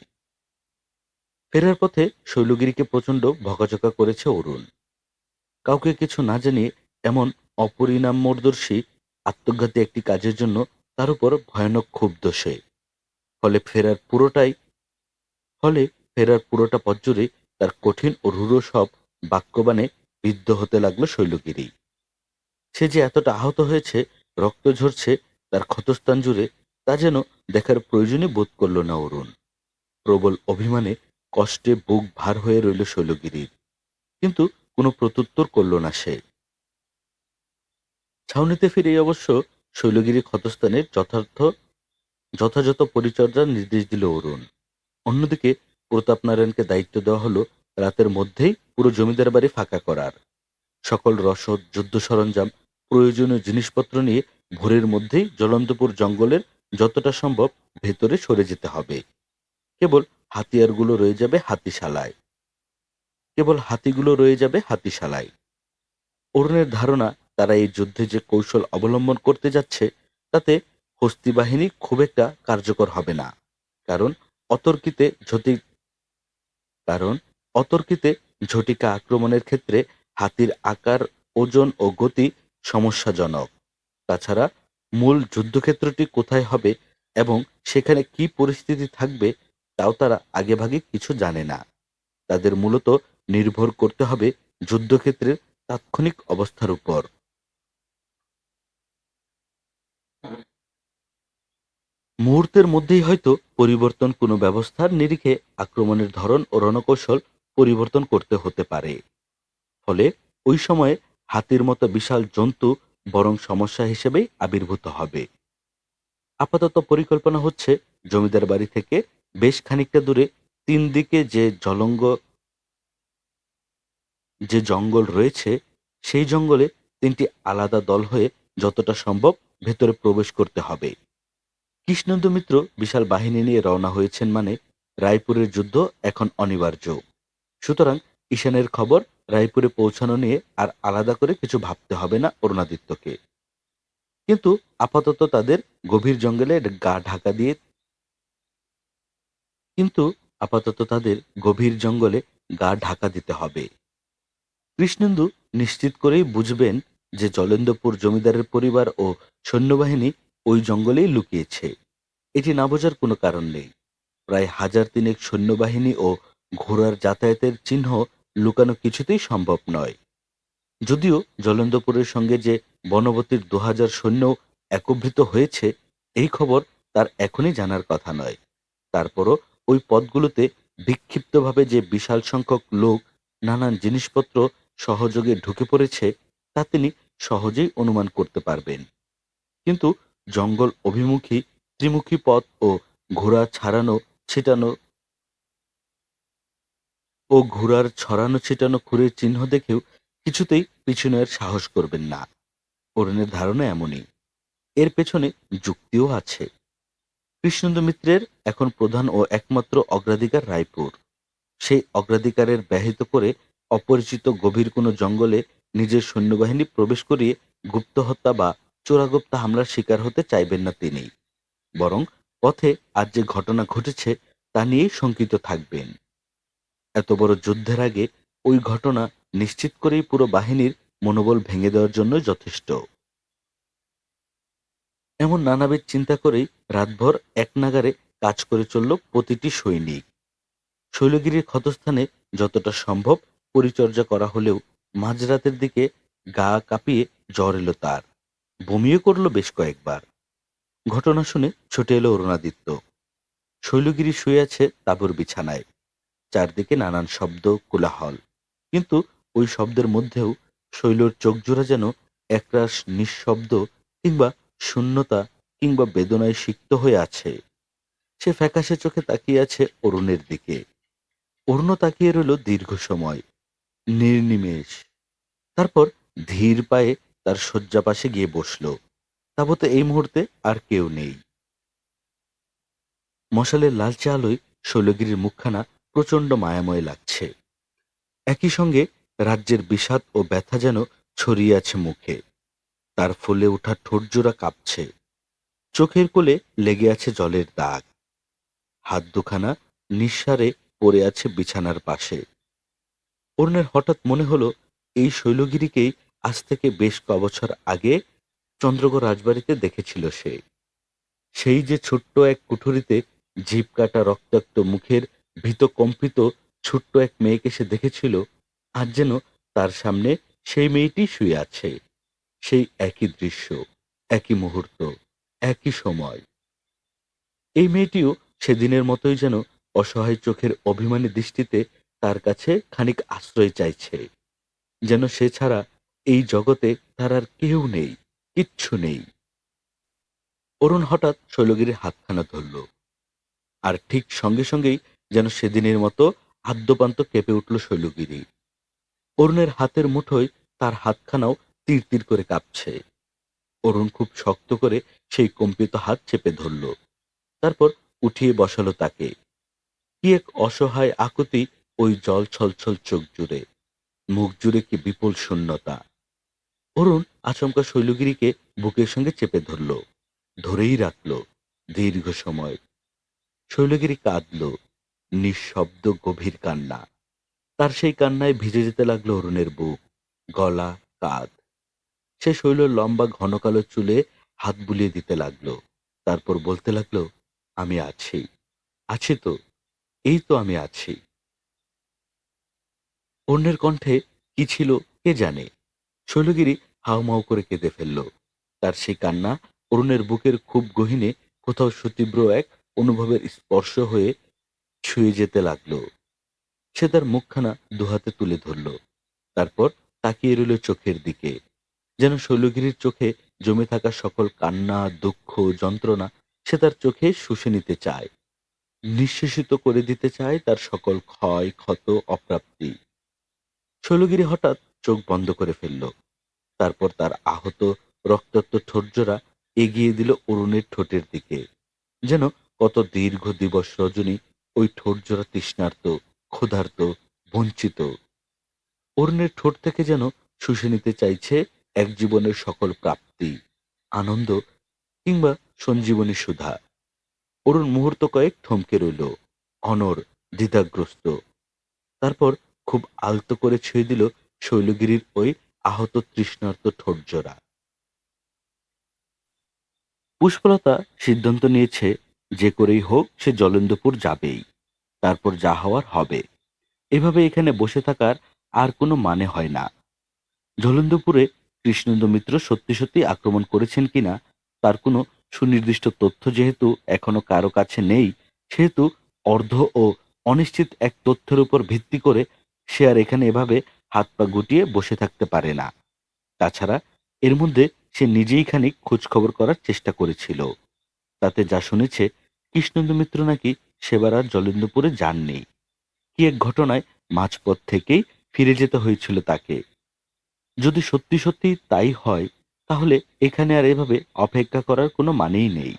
ফেরার পথে শৈলগিরিকে প্রচণ্ড ভকাঝকা করেছে অরুণ। কাউকে কিছু না জানিয়ে এমন অপরিণামদর্শী আত্মঘাতী একটি কাজের জন্য তার উপর ভয়ানক ক্ষুব্ধ সে। ফলে ফলে ফেরার পুরোটা পথ জুড়ে তার কঠিন ও রূঢ় সব বাক্যবাণে বিদ্ধ হতে লাগলো শৈলগিরি। সে যে এতটা আহত হয়েছে, রক্ত ঝরছে তার ক্ষতস্থান জুড়ে, তা যেন দেখার প্রয়োজনই বোধ করল না অরুণ। প্রবল অভিমানে কষ্টে বুক ভার হয়ে রইল শৈলগিরির, কিন্তু কোনো প্রত্যুত্তর করল না সে। ছাউনিতে ফিরে অবশ্য শৈলগিরি ক্ষতস্থানের যথাযথ পরিচর্যার নির্দেশ দিল অরুণ। অন্যদিকে প্রতাপনারায়ণকে দায়িত্ব দেওয়া হলো রাতের মধ্যেই পুরো জমিদার বাড়ি ফাঁকা করার। সকল রসদ, যুদ্ধ সরঞ্জাম, প্রয়োজনীয় জিনিসপত্র নিয়ে ভোরের মধ্যেই জলন্তপুর জঙ্গলের যতটা সম্ভব ভেতরে সরে যেতে হবে। কেবল হাতিয়ারগুলো রয়ে যাবে হাতিশালায় কেবল হাতিগুলো রয়ে যাবে হাতিশালায়। অরুণের ধারণা তারা এই যুদ্ধে যে কৌশল অবলম্বন করতে যাচ্ছে তাতে হস্তি বাহিনী খুব একটা কার্যকর হবে না, কারণ অতর্কিতে কারণ অতর্কিতে ঝটিকা আক্রমণের ক্ষেত্রে হাতির আকার, ওজন ও গতি সমস্যাজনক। তাছাড়া মূল যুদ্ধক্ষেত্রটি কোথায় হবে এবং সেখানে কি পরিস্থিতি থাকবে তাও তারা আগেভাগে কিছু জানে না। তাদের মূলত নির্ভর করতে হবে যুদ্ধক্ষেত্রের তাৎক্ষণিক অবস্থার উপর। মুহূর্তের মধ্যেই হয়তো পরিবর্তন কোনো ব্যবস্থার নিরিখে আক্রমণের ধরন ও রণকৌশল পরিবর্তন করতে হতে পারে। ফলে ওই সময়ে হাতির মতো বিশাল জন্তু বরং সমস্যা হিসেবেই আবির্ভূত হবে। আপাতত পরিকল্পনা হচ্ছে জমিদার বাড়ি থেকে বেশ খানিকটা দূরে ৩ দিকে যে জঙ্গল রয়েছে সেই জঙ্গলে ৩টি আলাদা দল হয়ে যতটা সম্ভব ভেতরে প্রবেশ করতে হবে। কৃষ্ণেন্দু মিত্র বিশাল বাহিনী নিয়ে রওনা হয়েছেন মানে রায়পুরের যুদ্ধ এখন অনিবার্য। সুতরাং ঈশানের খবর রায়পুরে পৌঁছানো নিয়ে আর আলাদা করে কিছু ভাবতে হবে না অরুণাদিত্যকে। কিন্তু আপাতত তাদের গভীর জঙ্গলে গা ঢাকা দিয়ে কিন্তু আপাতত তাদের গভীর জঙ্গলে গা ঢাকা দিতে হবে। কৃষ্ণেন্দু নিশ্চিত করেই বুঝবেন যে জলেন্দ্রপুর জমিদারের পরিবার ও সৈন্যবাহিনী ওই জঙ্গলেই লুকিয়েছে। এটি না বোঝার কোনো কারণ নেই। প্রায় ১,০০০ সৈন্যবাহিনী ও ঘোড়ার যাতায়াতের চিহ্ন লুকানো কিছুতেই সম্ভব নয়। যদিও জলেন্দ্রপুরের সঙ্গে যে বনবতীর ২,০০০ সৈন্য একত্রিত হয়েছে এই খবর তার এখনই জানার কথা নয়। তারপরও ওই পথগুলোতে বিক্ষিপ্তভাবে যে বিশাল সংখ্যক লোক নানান জিনিসপত্র সহযোগে ঢুকে পড়েছে তা তিনি সহজেই অনুমান করতে পারবেন। কিন্তু জঙ্গল অভিমুখী ত্রিমুখী পথ ও ঘোড়া ছাড়ানো ছিটানো ঘোড়ার ছড়ানো ছিটানো খুরের চিহ্ন দেখেও কিছুতেই পিছু নেওয়ার সাহস করবেন না। অরুণের ধারণা এমনই। এর পেছনে যুক্তিও আছে। কৃষ্ণেন্দু মিত্রের এখন প্রধান ও একমাত্র অগ্রাধিকার রায়পুর। সেই অগ্রাধিকারের ব্যাহত করে অপরিচিত গভীর কোনো জঙ্গলে নিজের সৈন্যবাহিনী প্রবেশ করিয়ে গুপ্ত হত্যা বা চোরাগুপ্তা হামলার শিকার হতে চাইবেন না তিনি। বরং পথে আজ যে ঘটনা ঘটেছে তা নিয়েই শঙ্কিত থাকবেন। এত বড় যুদ্ধের আগে ওই ঘটনা নিশ্চিত করেই পুরো বাহিনীর মনোবল ভেঙে দেওয়ার জন্য যথেষ্ট। এমন নানাবিধ চিন্তা করেই রাতভর একনাগাড়ে কাজ করে চলল প্রতিটি সৈনিক। শৈলগিরির ক্ষতস্থানে যতটা সম্ভব পরিচর্যা করা হলেও মাঝরাতের দিকে গা কাঁপিয়ে জ্বর এলো তার। বমিও করল বেশ কয়েকবার। ঘটনা শুনে ছুটে এলো অরুণাদিত্য। শৈলগিরি শুয়ে আছে তাঁবুর বিছানায়। চারদিকে নানান শব্দ, কোলাহল। কিন্তু ওই শব্দের মধ্যেও শৈলর চোখজোড়া যেন একরাশ নিঃশব্দ কিংবা শূন্যতা কিংবা বেদনায় সিক্ত হয়ে আছে। সে ফ্যাকাশে চোখে তাকিয়ে আছে অরুণের দিকে। অরুণও তাকিয়ে রইল দীর্ঘ সময়, নির্নিমেষ। তারপর ধীর পায়ে তার শয্যা পাশে গিয়ে বসল। তাবতে এই মুহূর্তে আর কেউ নেই। মশালের লালচে আলোয় শৈলগিরির মুখখানা প্রচণ্ড মায়াময় লাগছে। একই সঙ্গে রাজ্যের বিষাদ ও ব্যথা যেন ছড়িয়ে আছে মুখে। তার ফুলে ওঠা ঠোঁটজোড়া কাঁপছে। চোখের কোলে লেগে আছে জলের দাগ। হাত দুখানা নিঃসাড়ে পড়ে আছে বিছানার পাশে। অরুণের হঠাৎ মনে হলো এই শৈলগিরিকেই আজ থেকে বেশ কবছর আগে চন্দ্রগড় রাজবাড়িতে দেখেছিল সে। সেই যে ছোট্ট এক কুঠুরিতে জিভ কাটা রক্তাক্ত মুখের ভীত কম্পিত ছোট্ট এক মেয়েকে সে দেখেছিল, আজ যেন তার সামনে সেই মেয়েটি শুয়ে আছে। সেই একই দৃশ্য, একই মুহূর্ত, একই সময়। এই মেয়েটিও সেদিনের মতোই যেন অসহায় চোখের অভিমানী দৃষ্টিতে তার কাছে খানিক আশ্রয় চাইছে। যেন সে ছাড়া এই জগতে তার আর কেউ নেই, কিচ্ছু নেই। অরুণ হঠাৎ শৈলগিরির হাতখানা ধরল। আর ঠিক সঙ্গে সঙ্গেই যেন সেদিনের মতো আদ্যপান্ত কেঁপে উঠল শৈলগিরি। অরুণের হাতের মুঠোয় তার হাতখানাও তীর তীর করে কাঁপছে। অরুণ খুব শক্ত করে সেই কম্পিত হাত চেপে ধরল। তারপর উঠিয়ে বসালো তাকে। কি এক অসহায় আকুতি ওই জল ছলছল চোখ জুড়ে, মুখ জুড়ে কি বিপুল শূন্যতা। অরুণ আচমকা শৈলগিরিকে বুকের সঙ্গে চেপে ধরল, ধরেই রাখল দীর্ঘ সময়। শৈলগিরি কাঁদল, নিঃশব্দ গভীর কান্না। তার সেই কান্নায় ভিজে যেতে লাগলো অরুণের বুক, গলা, কাঁধ। সে শৈলর লম্বা ঘন কালো চুলে হাত বুলিয়ে দিতে লাগলো। তারপর বলতে লাগলো, আমি আছি, আছি তো, এই তো আমি আছি। অন্যের কণ্ঠে কি ছিল কে জানে। শৈলগিরি হাউমাউ করে কেঁদে ফেলল। তার সেই কান্না অরুণের বুকের খুব গহীনে কোথাও সুতীব্র এক অনুভবের স্পর্শ হয়ে ছুঁয়ে যেতে লাগলো। সে তার মুখখানা দুহাতে তুলে ধরল। তারপর তাকিয়ে রইল চোখের দিকে, যেন শৈলগিরির চোখে জমে থাকা সকল কান্না, দুঃখ, যন্ত্রণা সে তার চোখে শুষে নিতে চায়, নিঃশেষিত করে দিতে চায় তার সকল ক্ষয়, ক্ষত, অপ্রাপ্তি। শৈলগিরি হঠাৎ চোখ বন্ধ করে ফেলল। তারপর তার আহত রক্তাক্ত ঠোঁটজোড়া এগিয়ে দিল অরুণের ঠোঁটের দিকে, যেন কত দীর্ঘ দিবস রজনী ওই ঠোঁটজোড়া তৃষ্ণার্ত, ক্ষুধার্ত, বঞ্চিত। অরুণের ঠোঁট থেকে যেন শুষে নিতে চাইছে এক জীবনের সকল প্রাপ্তি, আনন্দ কিংবা সঞ্জীবনী সুধা। অরুণ মুহূর্ত কয়েক থমকে রইল, অনড়, দ্বিধাগ্রস্ত। তারপর খুব আলতো করে ছুঁয়ে দিল শৈলগিরির ওই আহত তৃষ্ণার্ত ঠোঁটজোড়া। পুষ্পলতা সিদ্ধান্ত নিয়েছে যে করেই হোক সে জলেন্দ্রপুর যাবেই, তারপর যা হওয়ার হবে। এভাবে এখানে বসে থাকার আর কোনো মানে হয় না। জলেন্দ্রপুরে কৃষ্ণেন্দু মিত্র সত্যি সত্যি আক্রমণ করেছেন কিনা তার কোনো সুনির্দিষ্ট তথ্য যেহেতু এখনো কারো কাছে নেই, সেহেতু অর্ধ ও অনিশ্চিত এক তথ্যের উপর ভিত্তি করে সে আর এখানে এভাবে হাত পা গুটিয়ে বসে থাকতে পারে না। তাছাড়া এর মধ্যে সে নিজেই খানিক খোঁজখবর করার চেষ্টা করেছিল। তাতে যা শুনেছে, কৃষ্ণেন্দু মিত্র নাকি সেবার আর জলেন্দ্রপুরে যাননি। কি এক ঘটনায় মাঝপথ থেকেই ফিরে যেতে হয়েছিল তাকে। যদি সত্যি সত্যি তাই হয়, তাহলে এখানে আর এভাবে অপেক্ষা করার কোনো মানেই নেই।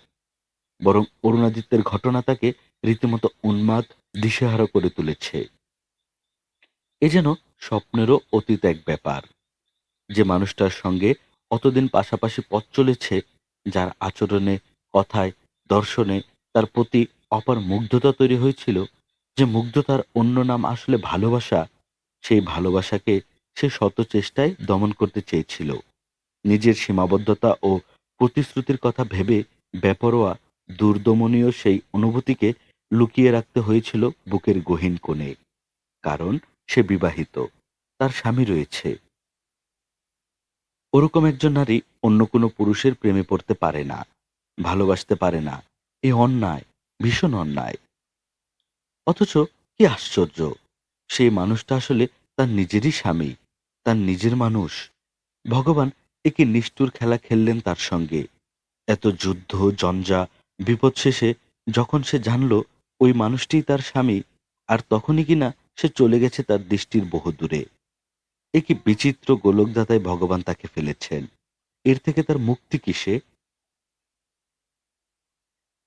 বরং অরুণাদিত্যের ঘটনা তাকে রীতিমতো উন্মাদ, দিশেহারা করে তুলেছে। এ যেন স্বপ্নেরও অতীত এক ব্যাপার। যে মানুষটার সঙ্গে অতদিন পাশাপাশি পথ চলেছে, যার আচরণে, কথায়, দর্শনে তার প্রতি অপার মুগ্ধতা তৈরি হয়েছিল, যে মুগ্ধতার অন্য নাম আসলে ভালোবাসা, সেই ভালোবাসাকে সে শত চেষ্টায় দমন করতে চেয়েছিল। নিজের সীমাবদ্ধতা ও প্রতিশ্রুতির কথা ভেবে বেপরোয়া, দুর্দমনীয় সেই অনুভূতিকে লুকিয়ে রাখতে হয়েছিল বুকের গহীন কোণে। কারণ সে বিবাহিত, তার স্বামী রয়েছে। ওরকম একজন নারী অন্য কোনো পুরুষের প্রেমে পড়তে পারে না, ভালোবাসতে পারে না। এ অন্যায়, ভীষণ অন্যায়। অথচ কি আশ্চর্য, সেই মানুষটা আসলে তার নিজেরই স্বামী, তার নিজের মানুষ। ভগবান একে নিষ্ঠুর খেলা খেললেন তার সঙ্গে। এত যুদ্ধ, জঞ্জা, বিপদ শেষে যখন সে জানল ওই মানুষটিই তার স্বামী, আর তখনই কিনা সে চলে গেছে তার দৃষ্টির বহু দূরে। এ কি বিচিত্র গোলকধাঁধায় ভগবান তাকে ফেলেছেন। এর থেকে তার মুক্তি কিসে?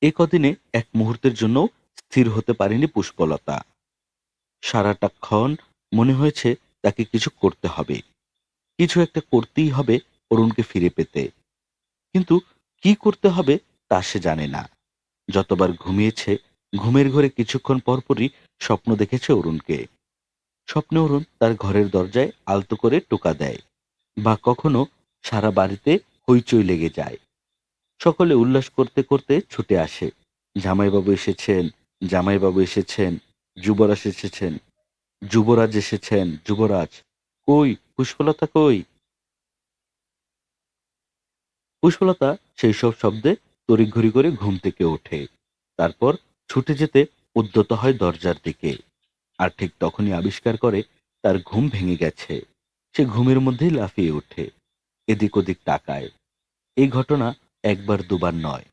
এ কদিনে এক মুহূর্তের জন্য স্থির হতে পারেনি পুষ্পলতা। সারাটাক্ষণ মনে হয়েছে তাকে কিছু করতে হবে, কিছু একটা করতেই হবে অরুণকে ফিরে পেতে। কিন্তু কি করতে হবে তা সে জানে না। যতবার ঘুমিয়েছে, ঘুমের ঘরে কিছুক্ষণ পরপরই স্বপ্ন দেখেছে অরুণকে। স্বপ্নে অরুণ তার ঘরের দরজায় আলতো করে টোকা দেয়, বা কখনো সারা বাড়িতে হইচই লেগে যায়। সকলে উল্লাস করতে করতে ছুটে আসে, জামাইবাবু এসেছেন, জামাইবাবু এসেছেন, যুবরাজ এসেছেন, যুবরাজ এসেছেন, যুবরাজ। কই পুষ্পলতা কই? পুষ্পলতা সেই সব শব্দে তড়িঘড়ি করে ঘুম থেকে ওঠে। তারপর ছুটে যেতে উদ্যত হয় দরজার দিকে। আর ঠিক তখনই আবিষ্কার করে তার ঘুম ভেঙে গেছে। সে ঘুমের মধ্যেই লাফিয়ে ওঠে, এদিক ওদিক তাকায়। এই ঘটনা একবার দুবার নয়,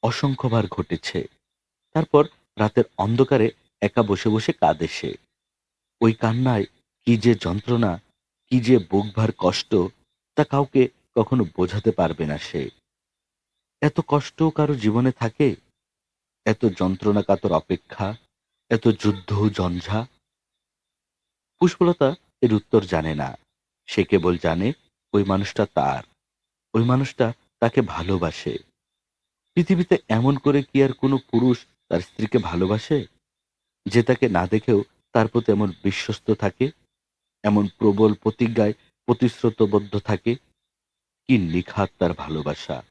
অসংখ্যবার ঘটেছে। তারপর রাতের অন্ধকারে একা বসে বসে কাঁদে সে। ওই কান্নায় কি যে যন্ত্রণা, কি যে বুকভার কষ্ট, তা কাউকে কখনো বোঝাতে পারবে না সে। এত কষ্ট কারো জীবনে থাকে? এত যন্ত্রণা কাতর অপেক্ষা, এত যুদ্ধ ঝঞ্ঝা? পুষ্পলতা এর উত্তর জানে না। সে কেবল জানে ওই মানুষটা তার, ওই মানুষটা তাকে ভালোবাসে। পৃথিবীতে এমন করে কি আর কোনো পুরুষ তার স্ত্রীকে ভালোবাসে? যে তাকে না দেখেও তার প্রতি এমন বিশ্বস্ত থাকে, এমন প্রবল প্রতিজ্ঞায় প্রতিশ্রুতবদ্ধ থাকে। কি নিখাত তার ভালোবাসা!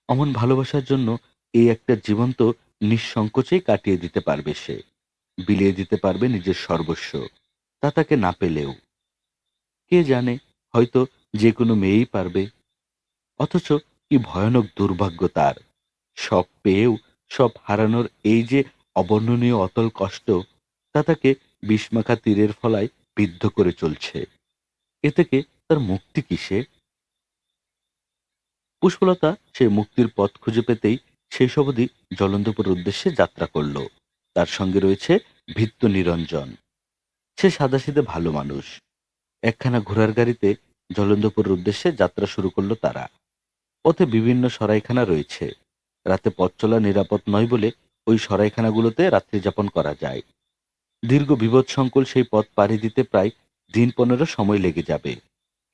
অমন ভালোবাসার জন্য এই একটা জীবন তো নিঃসংকোচেই কাটিয়ে দিতে পারবে সে, বিলিয়ে দিতে পারবে নিজের সর্বস্ব, তা তাকে না পেলেও। কে জানে, হয়তো যে কোনো মেয়েই পারবে। অথচ কি ভয়ানক দুর্ভাগ্য তার! সব পেয়েও সব হারানোর এই যে অবর্ণনীয় অতল কষ্ট, তা তাকে বিষমাখা তীরের ফলায় বিদ্ধ করে চলছে। এ থেকে তার মুক্তি কিসে? পুষ্পলতা সেই মুক্তির পথ খুঁজে পেতেই শেষ অবধি জলন্ধপুরের উদ্দেশ্যে যাত্রা করল। তার সঙ্গে রয়েছে ভৃত্য নিরঞ্জন। সে সাদাসিধে ভালো মানুষ। একখানা ঘোড়ার গাড়িতে জলন্ধপুরের উদ্দেশ্যে যাত্রা শুরু করলো তারা। পথে বিভিন্ন সরাইখানা রয়েছে। রাতে পথ চলা নিরাপদ নয় বলে ওই সরাইখানাগুলোতে রাত্রি যাপন করা যায়। দীর্ঘ বিপদসংকুল সেই পথ পাড়ি দিতে প্রায় দিন 15 সময় লেগে যাবে।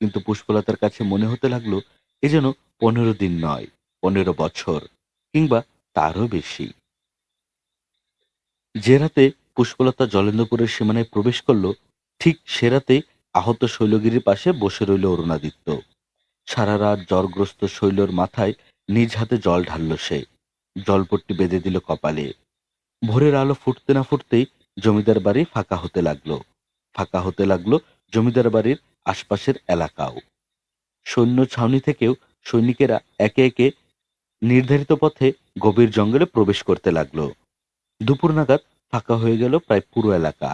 কিন্তু পুষ্পলতার কাছে মনে হতে লাগলো এ যেন 15 দিন নয়, 15 বছর, কিংবা তারও বেশি। যে রাতে পুষ্পলতা জলেন্দ্রপুরের সীমানায় প্রবেশ করলো, ঠিক সে রাতে আহত শৈলগিরির পাশে বসে রইল অরুণাদিত্য। সারা রাত জ্বরগ্রস্ত শৈলর মাথায় নিজ হাতে জল ঢালল সে। জলপট্টি বেঁধে দিল কপালে। ভোরের আলো ফুটতে না ফুটতেই জমিদার বাড়ি ফাঁকা হতে লাগলো। ফাঁকা হতে লাগলো জমিদার বাড়ির আশপাশের এলাকাও। সৈন্য ছাউনি থেকেও সৈনিকেরা একে একে নির্ধারিত পথে গভীর জঙ্গলে প্রবেশ করতে লাগলো। দুপুর নাগাদ ফাঁকা হয়ে গেল প্রায় পুরো এলাকা।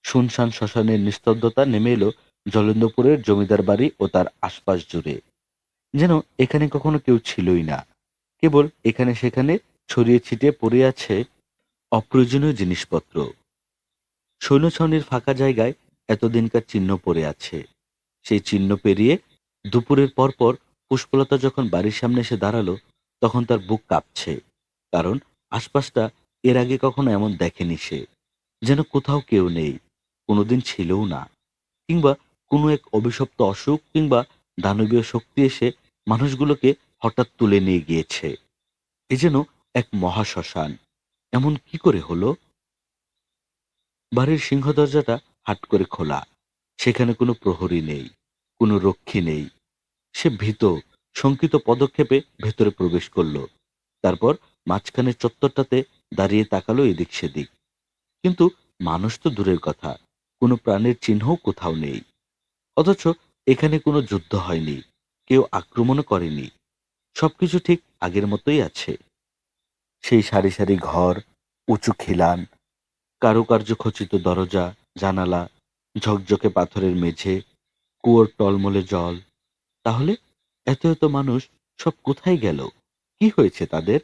শুনশান শ্মশানের নিস্তব্ধতা নেমে এলো জলেন্দ্রপুরের জমিদার বাড়ি ও তার আশপাশ জুড়ে। যেন এখানে কখনো কেউ ছিলই না। কেবল এখানে সেখানে ছড়িয়ে ছিটিয়ে পড়ে আছে অপ্রয়োজনীয় জিনিসপত্র। সৈন্যছাউনির ফাঁকা জায়গায় এতদিনকার চিহ্ন পড়ে আছে। সেই চিহ্ন পেরিয়ে দুপুরের পরপর পুষ্পলতা যখন বাড়ির সামনে এসে দাঁড়ালো, তখন তার বুক কাঁপছে। কারণ আশপাশটা এর আগে কখনো এমন দেখেনি সে। যেন কোথাও কেউ নেই, কোনোদিন ছিলও না। কিংবা কোনো এক অভিশপ্ত অসুখ কিংবা দানবীয় শক্তি এসে মানুষগুলোকে হঠাৎ তুলে নিয়ে গিয়েছে। এ যেন এক মহাশ্মশান। এমন কি করে হলো? বাড়ির সিংহ দরজাটা হাট করে খোলা। সেখানে কোনো প্রহরী নেই, কোনো রক্ষী নেই। সে ভীত, শঙ্কিত পদক্ষেপে ভেতরে প্রবেশ করলো। তারপর মাঝখানের চত্বরটাতে দাঁড়িয়ে তাকালো এদিক সেদিক। কিন্তু মানুষ তো দূরের কথা, কোনো প্রাণের চিহ্নও কোথাও নেই। অথচ এখানে কোনো যুদ্ধ হয়নি, কেউ আক্রমণও করেনি। সবকিছু ঠিক আগের মতোই আছে। সেই সারি সারি ঘর, উঁচু খিলান, কারুকার্য খচিত দরজা, জানালা, ঝকঝকে পাথরের মেঝে, কুয়োর টলমলে জল। তাহলে এত এত মানুষ সব কোথায় গেল? কি হয়েছে তাদের?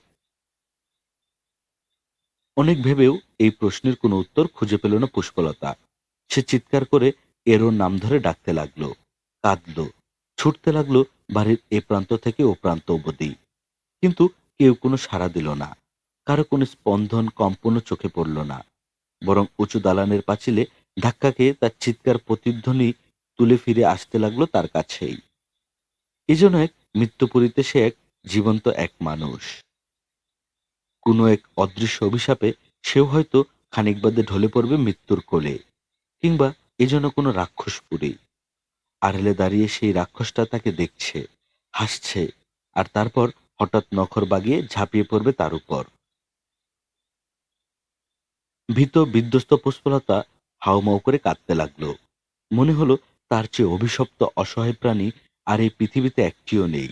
অনেক ভেবেও এই প্রশ্নের কোনো উত্তর খুঁজে পেল না পুষ্পলতা। সে চিৎকার করে এরোর নাম ধরে ডাকতে লাগলো, কাঁদলো, ছুটতে লাগলো বাড়ির এ প্রান্ত থেকে ও প্রান্ত অবধি। কিন্তু কেউ কোনো সাড়া দিল না। কারো কোনো স্পন্দন কম্পনও চোখে পড়ল না। বরং উঁচু দালানের পাঁচিলে ধাক্কা খেয়ে তার চিৎকার প্রতিধ্বনি তুলে ফিরে আসতে লাগলো তার কাছেই। এই জন্য এক মৃত্যুপুরীতে সে এক জীবন্ত এক মানুষ। কোনো এক অদৃশ্য অভিশাপে সেও হয়তো খানিক বাদে ঢলে পড়বে মৃত্যুর কোলে। কিংবা এজন্য কোনো রাক্ষসপুরী। আড়ালে দাঁড়িয়ে সেই রাক্ষসটা তাকে দেখছে, হাসছে, আর তারপর হঠাৎ নখর বাগিয়ে ঝাঁপিয়ে পড়বে তার উপর। ভীত বিধ্বস্ত পুষ্পলতা হাউমাউ করে কাঁদতে লাগলো। মনে হলো তার চেয়ে অভিশপ্ত অসহায় প্রাণী আর এই পৃথিবীতে একটিও নেই।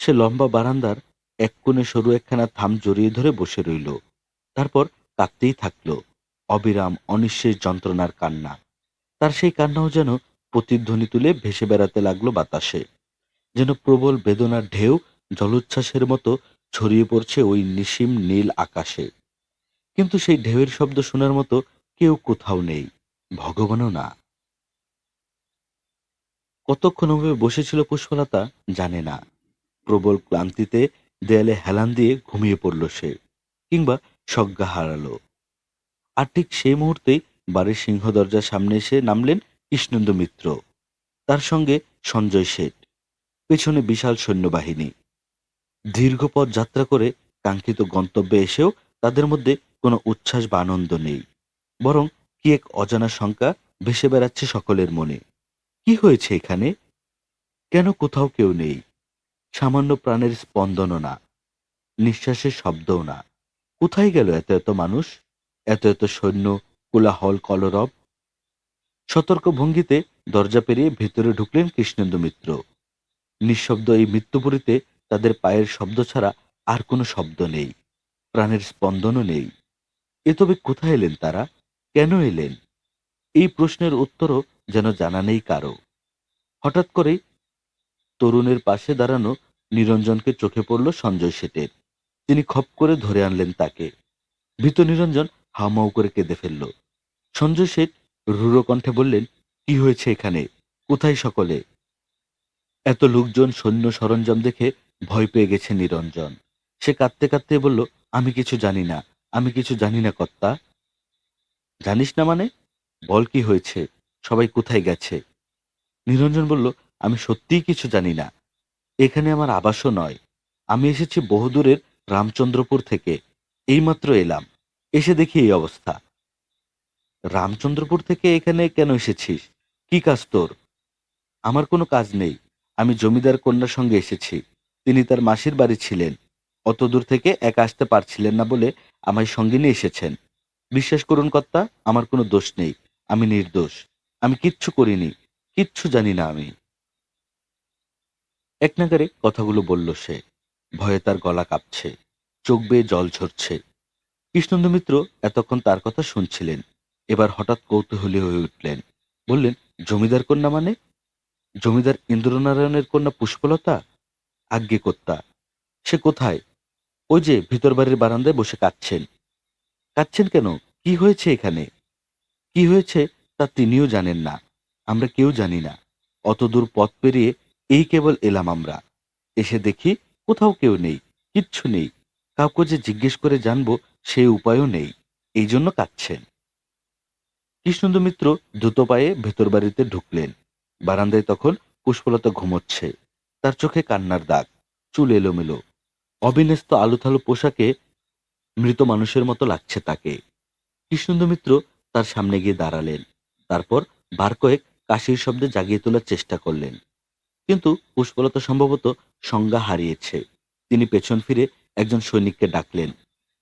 সে লম্বা বারান্দার এক কোণে সরু একখানা থাম জড়িয়ে ধরে বসে রইল। তারপর কাঁদতেই থাকলো, অবিরাম অনিঃশেষ যন্ত্রণার কান্না। তার সেই কান্নাও যেন প্রতিধ্বনি তুলে ভেসে বেড়াতে লাগলো বাতাসে। যেন প্রবল বেদনার ঢেউ জলোচ্ছ্বাসের মতো ছড়িয়ে পড়ছে ওই নিশিম নীল আকাশে। কিন্তু সেই ঢেউয়ের শব্দ শোনার মতো কেউ কোথাও নেই, ভগবানও না। কতক্ষণ ওভাবে বসেছিল পুষ্পলতা জানে না। প্রবল ক্লান্তিতে দেয়ালে হেলান দিয়ে ঘুমিয়ে পড়ল সে, কিংবা সজ্ঞা হারালো। আর ঠিক সেই মুহূর্তেই বাড়ির সিংহ দরজার সামনে এসে নামলেন কৃষ্ণেন্দু মিত্র। তার সঙ্গে সঞ্জয় শেঠ, পেছনে বিশাল সৈন্যবাহিনী। দীর্ঘ পথ যাত্রা করে কাঙ্ক্ষিত গন্তব্যে এসেও তাদের মধ্যে কোনো উচ্ছ্বাস বা আনন্দ নেই। বরং কি এক অজানা শঙ্কা ভেসে বেড়াচ্ছে সকলের মনে। কি হয়েছে এখানে? কেন কোথাও কেউ নেই? সামান্য প্রাণের স্পন্দনও না, নিঃশ্বাসের শব্দও না। কোথায় গেল এত এত মানুষ, এত এত সৈন্য, কোলাহল কলরব? সতর্ক ভঙ্গিতে দরজা পেরিয়ে ভেতরে ঢুকলেন কৃষ্ণেন্দু মিত্র। নিঃশব্দ এই মৃত্যুপুরীতে তাদের পায়ের শব্দ ছাড়া আর কোনো শব্দ নেই, প্রাণের স্পন্দনও নেই। এ তবে কোথায় এলেন তারা? কেন এলেন? এই প্রশ্নের উত্তরও যেন জানা নেই কারো। হঠাৎ করেই তরুণের পাশে দাঁড়ানো নিরঞ্জনকে চোখে পড়ল সঞ্জয় শেঠের। তিনি খপ করে ধরে আনলেন তাকে। ভীত নিরঞ্জন হাউমাউ করে কেঁদে ফেলল। সঞ্জয় শেঠ রূঢ় কণ্ঠে বললেন, কি হয়েছে এখানে? কোথায় সকলে? এত লোকজন, সৈন্য সরঞ্জাম দেখে ভয় পেয়ে গেছে নিরঞ্জন। সে কাঁদতে কাঁদতে বলল, আমি কিছু জানি না, আমি কিছু জানি না কর্তা। জানিস না মানে? বল কি হয়েছে? সবাই কোথায় গেছে? নিরঞ্জন বলল, আমি সত্যিই কিছু জানি না। এখানে আমার আবাসও নয়। আমি এসেছি বহুদূরের রামচন্দ্রপুর থেকে। এইমাত্র এলাম, এসে দেখি এই অবস্থা। রামচন্দ্রপুর থেকে এখানে কেন এসেছিস? কি কাজ তোর? আমার কোনো কাজ নেই। আমি জমিদার কন্যার সঙ্গে এসেছি। তিনি তার মাসির বাড়ি ছিলেন। অত দূর থেকে একা আসতে পারছিলেন না বলে আমায় সঙ্গে নিয়ে এসেছেন। বিশ্বাস করুন কর্তা, আমার কোনো দোষ নেই। আমি নির্দোষ। আমি কিচ্ছু করিনি, কিচ্ছু জানি না আমি। এক নাগারে কথাগুলো বলল সে। ভয়ে তার গলা কাঁপছে, চোখ বেয়ে জল ঝরছে। কৃষ্ণেন্দু মিত্র এতক্ষণ তার কথা শুনছিলেন। এবার হঠাৎ কৌতূহলী হয়ে উঠলেন। বললেন, জমিদার কন্যা মানে? জমিদার ইন্দ্রনারায়ণের কন্যা পুষ্পলতা? আজ্ঞে কর্তা। সে কোথায়? ওই যে ভিতর বাড়ির বারান্দায় বসে কাঁদছেন। কাঁদছেন কেন? কি হয়েছে এখানে? কি হয়েছে তা তিনিও জানেন না, আমরা কেউ জানি না। অত দূর পথ পেরিয়ে এই কেবল এলাম আমরা। এসে দেখি কোথাও কেউ নেই, কিচ্ছু নেই। কাউকে যে জিজ্ঞেস করে জানবো সেই উপায়ও নেই। এই জন্য কাঁদছেন। কৃষ্ণেন্দু মিত্র দ্রুত পায়ে ভেতর বাড়িতে ঢুকলেন। বারান্দায় তখন পুষ্পলতা ঘুমোচ্ছে। তার চোখে কান্নার দাগ, চুল এলোমেলো, অবিন্যস্ত আলুথালু পোশাকে মৃত মানুষের মতো লাগছে তাকে। কৃষ্ণেন্দু মিত্র তার সামনে গিয়ে দাঁড়ালেন। তারপর বার কয়েক কাশির শব্দে জাগিয়ে তোলার চেষ্টা করলেন। কিন্তু পুষ্পলতা সম্ভবত সংজ্ঞা হারিয়েছে। তিনি পেছন ফিরে একজন সৈনিককে ডাকলেন।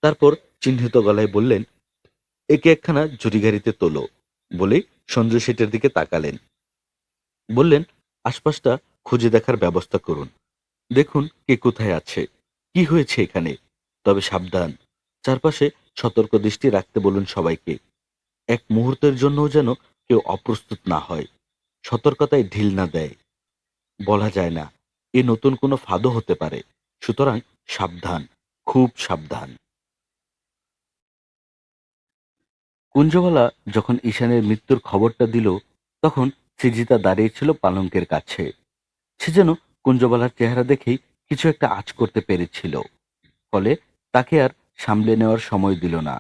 তারপর চিহ্নিত গলায় বললেন, একে একখানা জুড়িগাড়িতে তোলো। বলেই সঞ্জয় শেঠের দিকে তাকালেন। বললেন, আশপাশটা খুঁজে দেখার ব্যবস্থা করুন। দেখুন কে কোথায় আছে, কি হয়েছে এখানে। তবে সাবধান, চারপাশে সতর্ক দৃষ্টি রাখতে বলুন সবাইকে। এক মুহূর্তের জন্যও যেন কেউ অপ্রস্তুত না হয়, সতর্কতায় ঢিল না দেয়। বলা যায় না, এ নতুন কোনো ফাঁদও হতে পারে। সুতরাং সাবধান, খুব সাবধান। কুঞ্জবালা যখন ঈশানের মৃত্যুর খবরটা দিল, তখন সৃজিতা দাঁড়িয়েছিল পালঙ্কের কাছে। সে যেন কুঞ্জবালার চেহারা দেখেই কিছু একটা আঁচ করতে পেরেছিল। ফলে তাকে আর সামলে নেওয়ার সময় দিল না।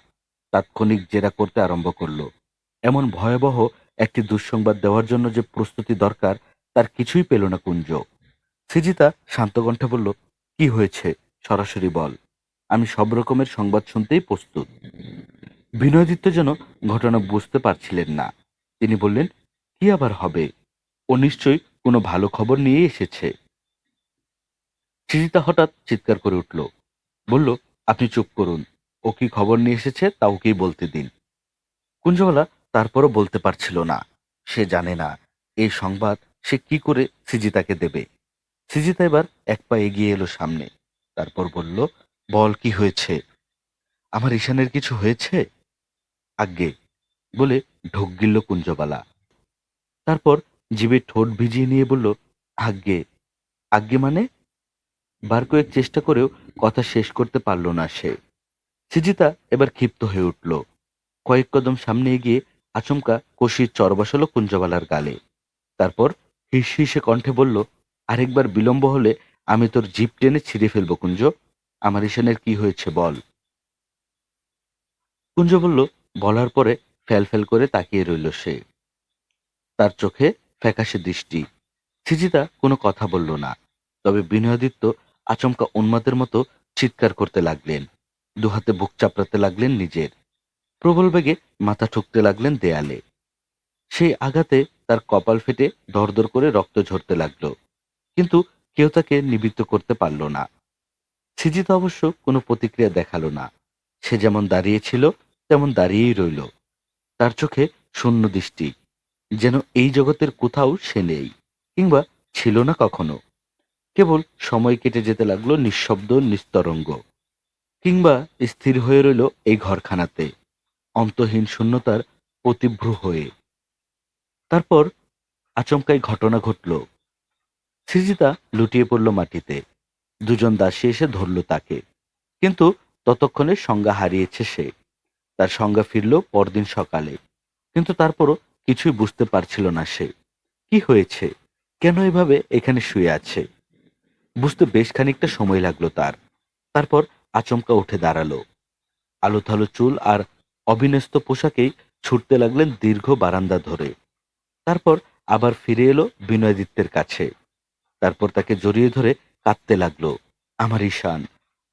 তাৎক্ষণিক জেরা করতে আরম্ভ করল। এমন ভয়াবহ একটি দুঃসংবাদ দেওয়ার জন্য যে প্রস্তুতি দরকার, তার কিছুই পেল না কুঞ্জ। সৃজিতা শান্ত কণ্ঠে বলল, কি হয়েছে সরাসরি বল। আমি সব রকমের সংবাদ শুনতেই প্রস্তুত। বিনয়দিত্য যেন ঘটনা বুঝতে পারছিলেন না। তিনি বললেন, কি আবার হবে? ও নিশ্চয়ই কোনো ভালো খবর নিয়ে এসেছে। সৃজিতা হঠাৎ চিৎকার করে উঠল, বলল, আপনি চুপ করুন। ও কি খবর নিয়ে এসেছে তা ওকেই বলতে দিন। কুঞ্জবালা তারপরও বলতে পারছিল না। সে জানে না এই সংবাদ সে কি করে সৃজিতাকে দেবে। সৃজিতা এবার এক পা এগিয়ে এলো সামনে। তারপর বলল, বল কি হয়েছে? আমার ঈশানের কিছু হয়েছে? আজ্ঞে, বলে ঢোক গিলল কুঞ্জবালা। তারপর জিভে ঠোঁট ভিজিয়ে নিয়ে বলল, আজ্ঞে। আজ্ঞে মানে? বার কয়েক চেষ্টা করেও কথা শেষ করতে পারল না সে। সৃজিতা এবার ক্ষিপ্ত হয়ে উঠল। কয়েক কদম সামনে এগিয়ে আচমকা কষির চর বসালো কুঞ্জবালার গালে। তারপর হিসহিসে কণ্ঠে বলল, আরেকবার বিলম্ব হলে আমি তোর জিভ টেনে ছিঁড়ে ফেলবো কুঞ্জ। আমার ঈশানের কি হয়েছে বল। কুঞ্জ বলল, বলার পরে ফ্যাল ফ্যাল করে তাকিয়ে রইল সে। তার চোখে ফ্যাকাশে দৃষ্টি। সৃজিতা কোনো কথা বলল না। তবে বিনয়াদিত্য আচমকা উন্মাদের মতো চিৎকার করতে লাগলেন। দুহাতে বুক চাপড়াতে লাগলেন নিজের। প্রবল বেগে মাথা ঠুকতে লাগলেন দেয়ালে। সেই আঘাতে তার কপাল ফেটে দরদর করে রক্ত ঝরতে লাগলো, কিন্তু কেউ তাকে নিবৃত্ত করতে পারল না। সিজিত অবশ্য কোনো প্রতিক্রিয়া দেখালো না। সে যেমন দাঁড়িয়েছিল তেমন দাঁড়িয়েই রইল, তার চোখে শূন্য দৃষ্টি, যেন এই জগতের কোথাও সে নেই, কিংবা ছিল না কখনো। কেবল সময় কেটে যেতে লাগলো নিঃশব্দ নিস্তরঙ্গ, কিংবা স্থির হয়ে রইল এই ঘরখানাতে অন্তহীন শূন্যতার প্রতিভ্রু হয়ে। তারপর আচমকাই ঘটনা ঘটল। সৃজিতা লুটিয়ে পড়ল মাটিতে। দুজন দাসী এসে ধরল তাকে, কিন্তু ততক্ষণে সংজ্ঞা হারিয়েছে সে। তার সংজ্ঞা ফিরল পরদিন সকালে, কিন্তু তারপরও কিছুই বুঝতে পারছিল না সে। কি হয়েছে, কেন এভাবে এখানে শুয়ে আছে, বুঝতে বেশ খানিকটা সময় লাগলো তার। তারপর আচমকা উঠে দাঁড়ালো। আলোথালো চুল আর অবিন্যস্ত পোশাকেই ছুটতে লাগলেন দীর্ঘ বারান্দা ধরে। তারপর আবার ফিরে এলো বিনয়াদিত্যের কাছে। তারপর তাকে জড়িয়ে ধরে কাঁদতে লাগলো। আমার ঈশান,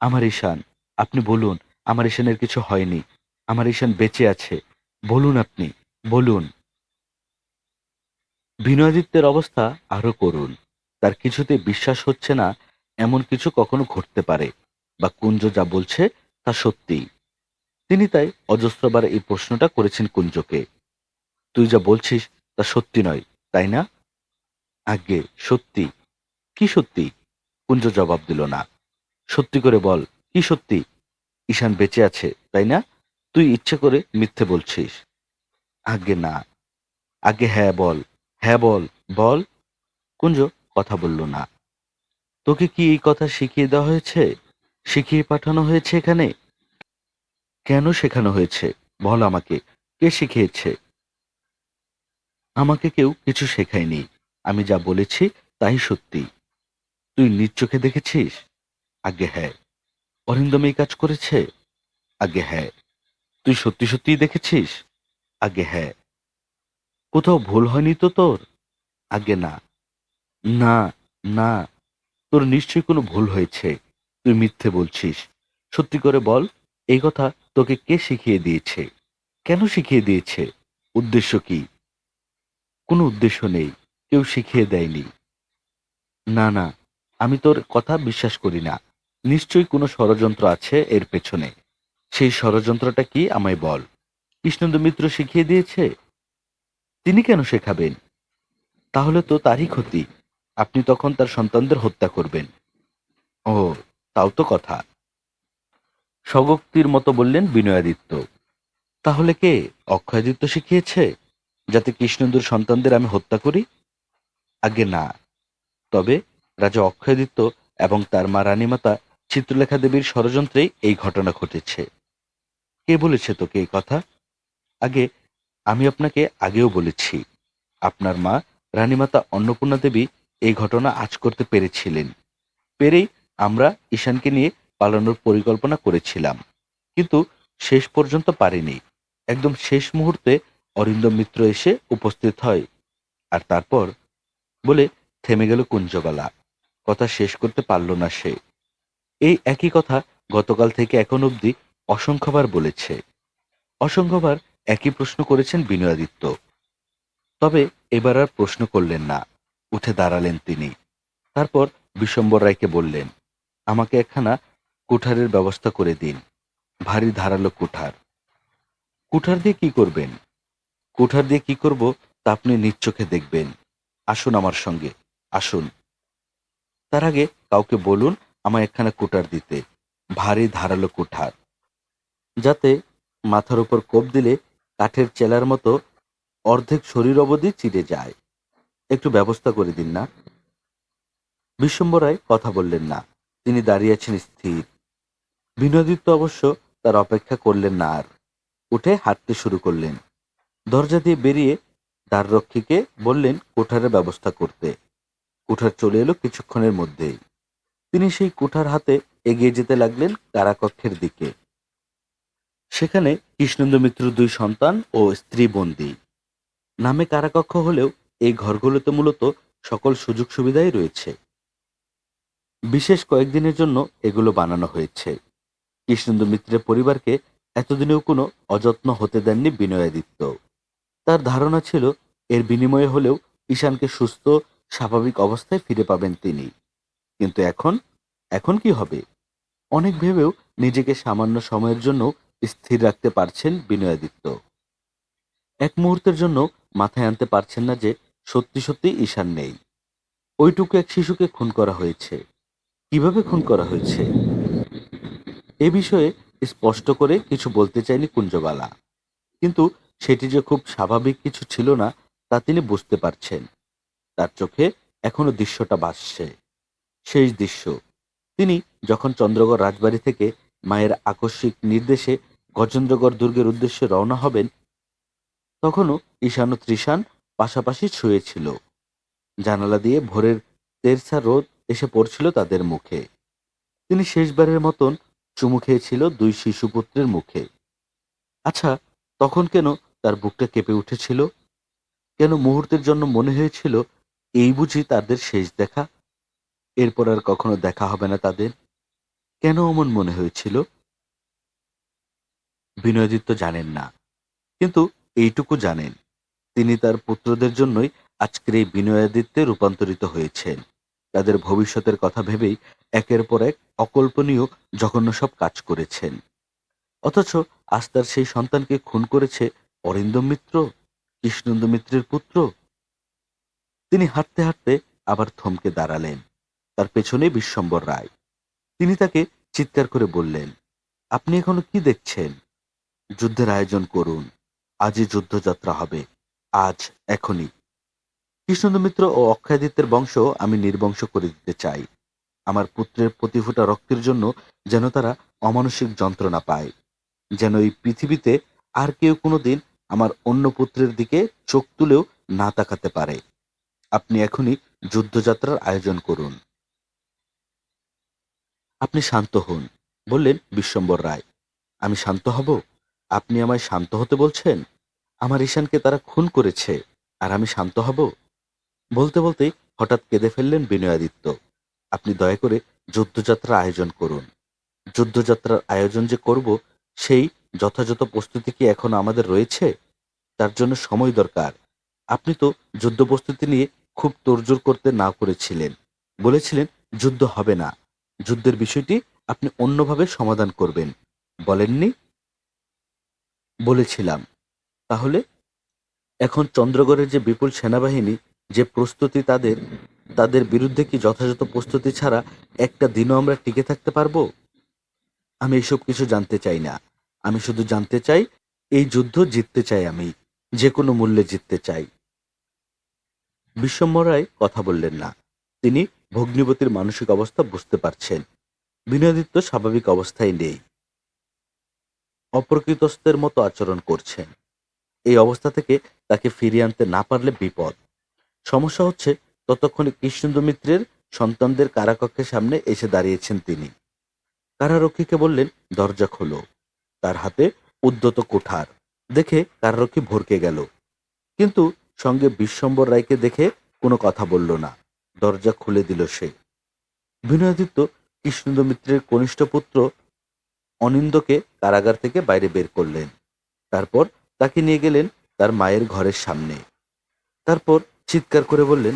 আমার ঈশান, আপনি বলুন আমার ঈশানের কিছু হয়নি, আমার ঈশান বেঁচে আছে, বলুন আপনি, বলুন। বিনয়াদিত্যের অবস্থা আরো করুণ। তার কিছুতে বিশ্বাস হচ্ছে না এমন কিছু কখনো ঘটতে পারে, বা কুঞ্জ যা বলছে তা সত্যি। তিনি তাই অজস্রবার এই প্রশ্নটা করেছেন কুঞ্জকে। তুই যা বলছিস তা সত্যি নয়, তাই না? আজ্ঞে সত্যি। কি সত্যি? কুঞ্জ জবাব দিল না। সত্যি করে বল, কি সত্যি? ঈশান বেঁচে আছে, তাই না? তুই ইচ্ছে করে মিথ্যে বলছিস। আজ্ঞে না। আজ্ঞে হ্যাঁ বল, হ্যাঁ বল, বল। কুঞ্জ কথা বলল না। তোকে কি এই কথা শিখিয়ে দেওয়া হয়েছে, শিখিয়ে পাঠানো হয়েছে এখানে? কেন শেখানো হয়েছে বল আমাকে, কে শিখিয়েছে? আমাকে কেউ কিছু শেখায়নি, আমি যা বলেছি তাই সত্যি। তুই নিজ চোখে দেখেছিস? আজ্ঞে হ্যাঁ। অরিন্দম এই কাজ করেছে? আজ্ঞে হ্যাঁ। তুই সত্যি সত্যিই দেখেছিস? আজ্ঞে হ্যাঁ। কোথাও ভুল হয়নি তো তোর? আজ্ঞে না। না, না, তোর নিশ্চয়ই কোনো ভুল হয়েছে। তুই মিথ্যে বলছিস। সত্যি করে বল, এই কথা তোকে কে শিখিয়ে দিয়েছে? কেন শিখিয়ে দিয়েছে? উদ্দেশ্য কি? কোনো উদ্দেশ্য নেই, কেউ শিখিয়ে দেয়নি। না, না, আমি তোর কথা বিশ্বাস করি না। নিশ্চয়ই কোনো ষড়যন্ত্র আছে এর পেছনে। সেই ষড়যন্ত্রটা কি আমায় বল। কৃষ্ণেন্দু মিত্র শিখিয়ে দিয়েছে? তিনি কেন শেখাবেন? তাহলে তো তারই ক্ষতি। আপনি তখন তার সন্তানদের হত্যা করবেন। ও, তাও তো কথা। স্বগক্তির মতো বললেন বিনয়াদিত্য। তাহলে কে? অক্ষয়াদিত্য শিখিয়েছে, যাতে কৃষ্ণেন্দুর সন্তানদের আমি হত্যা করি? আগে না। তবে রাজা অক্ষয়াদিত্য এবং তার মা রানীমাতা চিত্রলেখা দেবীর ষড়যন্ত্রেই এই ঘটনা ঘটেছে। কে বলেছে তোকে এই কথা? আগে আমি আপনাকে আগেও বলেছি, আপনার মা রানীমাতা অন্নপূর্ণা দেবী এই ঘটনা আঁচ করতে পেরেছিলেন। পেরেই আমরা ঈশানকে নিয়ে পালানোর পরিকল্পনা করেছিলাম, কিন্তু শেষ পর্যন্ত পারিনি। একদম শেষ মুহূর্তে অরিন্দম মিত্র এসে উপস্থিত হয়। আর তারপর বলে থেমে গেল কুঞ্জবালা। কথা শেষ করতে পারল না সে। এই একই কথা গতকাল থেকে এখন অবধি অসংখ্যবার বলেছে। অসংখ্যবার একই প্রশ্ন করেছেন বিনয়াদিত্য। তবে এবার আর প্রশ্ন করলেন না, উঠে দাঁড়ালেন তিনি। তারপর বিশ্বম্বর রায়কে বললেন, আমাকে একখানা কুঠারের ব্যবস্থা করে দিন, ভারী ধারালো কুঠার। কুঠার দিয়ে কি করবেন? কুঠার দিয়ে কি করব তা আপনি নিজ চোখে দেখবেন। আসুন আমার সঙ্গে, আসুন। তার আগে কাউকে বলুন আমায় একখানা কুঠার দিতে, ভারী ধারালো কুঠার, যাতে মাথার উপর কোপ দিলে কাঠের চেলার মতো অর্ধেক শরীর অবধি চিড়ে যায়। একটু ব্যবস্থা করে দিন না। বিশ্বম্বর রায় কথা বললেন না, তিনি দাঁড়িয়ে আছেন স্থির। বিনোদিত্য অবশ্য তার অপেক্ষা করলেন না আর, উঠে হাঁটতে শুরু করলেন। দরজা দিয়ে বেরিয়ে দ্বাররক্ষীকে বললেন কুঠারের ব্যবস্থা করতে। কুঠার চলে এলো কিছুক্ষণের মধ্যেই। তিনি সেই কুঠার হাতে এগিয়ে যেতে লাগলেন কারাকক্ষের দিকে। সেখানে কৃষ্ণেন্দু মিত্র দুই সন্তান ও স্ত্রী বন্দী। নামে কারাকক্ষ হলেও এই ঘরগুলোতে মূলত সকল সুযোগ সুবিধাই রয়েছে। বিশেষ কয়েকদিনের জন্য এগুলো বানানো হয়েছে। কৃষ্ণেন্দু মিত্রের পরিবারকে এতদিনেও কোনো অযত্ন হতে দেননি বিনয়াদিত্য। তার ধারণা ছিল এর বিনিময়ে হলেও ঈশানকে সুস্থ স্বাভাবিক অবস্থায় ফিরে পাবেন তিনি। কিন্তু এখন এখন কি হবে? অনেক ভেবেও নিজেকে সামান্য সময়ের জন্য স্থির রাখতে পারছেন বিনয়াদিত্য। এক মুহূর্তের জন্য মাথায় আনতে পারছেন না যে সত্যি সত্যি ঈশান নেই। ওইটুকু এক শিশুকে খুন করা হয়েছে। কিভাবে খুন করা হয়েছে এ বিষয়ে স্পষ্ট করে কিছু বলতে চায়নি কুঞ্জবালা। কিন্তু সেটি যে খুব স্বাভাবিক কিছু ছিল না তা তিনি বুঝতে পারছেন। তার চোখে এখনো দৃশ্যটা ভাসছে, শেষ দৃশ্য। তিনি যখন চন্দ্রগড় রাজবাড়ি থেকে মায়ের আকস্মিক নির্দেশে গজেন্দ্রগড় দুর্গের উদ্দেশ্যে রওনা হবেন, তখনও ঈশান ও ত্রিশান পাশাপাশি শুয়েছিল। জানালা দিয়ে ভোরের তেরছা রোদ এসে পড়ছিল তাদের মুখে। তিনি শেষবারের মতন চুমু খেয়েছিল দুই শিশুপুত্রের মুখে। আচ্ছা, তখন কেন তার বুকটা কেঁপে উঠেছিল? কেন মুহূর্তের জন্য মনে হয়েছিল এই বুঝি তাদের শেষ দেখা, এরপর আর কখনো দেখা হবে না তাদের? কেন অমন মনে হয়েছিল? বিনয়াদিত্য জানেন না, কিন্তু এইটুকু জানেন, তিনি তার পুত্রদের জন্যই আজকের এই বিনয়াদিত্যে রূপান্তরিত হয়েছেন। তাদের ভবিষ্যতের কথা ভেবেই একের পর এক অকল্পনীয় জঘন্য সব কাজ করেছেন। অথচ আজ তার সেই সন্তানকে খুন করেছে অরিন্দম মিত্র, কৃষ্ণেন্দু মিত্রের পুত্র। তিনি হাঁটতে হাঁটতে আবার থমকে দাঁড়ালেন। তার পেছনে বিশ্বম্বর রায়। তিনি তাকে চিৎকার করে বললেন, আপনি এখনো কি দেখছেন? যুদ্ধের আয়োজন করুন। আজই যুদ্ধযাত্রা হবে, আজ, এখনই। কৃষ্ণেন্দু মিত্র ও অক্ষয়াদিত্যের বংশ আমি নির্বংশ করে দিতে চাই। আমার পুত্রের প্রতিফোঁটা রক্তের জন্য যেন তারা অমানসিক যন্ত্রণা পায়, যেন এই পৃথিবীতে আর কেউ কোনোদিন আমার অন্য পুত্রের দিকে চোখ তুলেও না তাকাতে পারে। আপনি এখনই যুদ্ধযাত্রার আয়োজন করুন। আপনি শান্ত হন, বললেন বিশ্বম্বর রায়। আমি শান্ত হব? আপনি আমায় শান্ত হতে বলছেন? আমার ঈশানকে তারা খুন করেছে, আর আমি শান্ত হব? বলতে বলতেই হঠাৎ কেঁদে ফেললেন বিনয়াদিত্য। আপনি দয়া করে যুদ্ধযাত্রার আয়োজন করুন। যুদ্ধযাত্রার আয়োজন যে করব, সেই যথাযথ প্রস্তুতি কি এখন আমাদের রয়েছে? তার জন্য সময় দরকার। আপনি তো যুদ্ধ প্রস্তুতি নিয়ে খুব তোড়জোড় করতে না করেছিলেন। বলেছিলেন যুদ্ধ হবে না, যুদ্ধের বিষয়টি আপনি অন্যভাবে সমাধান করবেন, বলেননি? বলেছিলাম। তাহলে এখন চন্দ্রগড়ের যে বিপুল সেনাবাহিনী, যে প্রস্তুতি তাদের, তাদের বিরুদ্ধে কি যথাযথ প্রস্তুতি ছাড়া একটা দিনও আমরা টিকে থাকতে পারবো? আমি এসব কিছু জানতে চাই না। আমি শুধু জানতে চাই, এই যুদ্ধ জিততে চাই আমি, যে কোনো মূল্যে জিততে চাই। বিশ্বম্বর রায় কথা বললেন না। তিনি ভগ্নিপতির মানসিক অবস্থা বুঝতে পারছেন। বিনয়াদিত্য স্বাভাবিক অবস্থায় নেই, অপ্রকৃতস্থের মতো আচরণ করছেন। এই অবস্থা থেকে তাকে ফিরিয়ে আনতে না পারলে বিপদ। সমস্যা হচ্ছে, ততক্ষণে কৃষ্ণেন্দু মিত্রের সন্তানদের কারাকক্ষের সামনে এসে দাঁড়িয়েছেন তিনি। কারারক্ষীকে বললেন, দরজা খোলো। তার হাতে উদ্যত কুঠার দেখে কারারক্ষী ভরকে গেল, কিন্তু সঙ্গে বিশ্বম্বর রায়কে দেখে কোনো কথা বলল না। দরজা খুলে দিল সে। বিনয়াদিত্য কৃষ্ণেন্দু মিত্রের কনিষ্ঠ পুত্র অনিন্দকে কারাগার থেকে বাইরে বের করলেন। তারপর তাকে নিয়ে গেলেন তার মায়ের ঘরের সামনে। তারপর চিৎকার করে বললেন,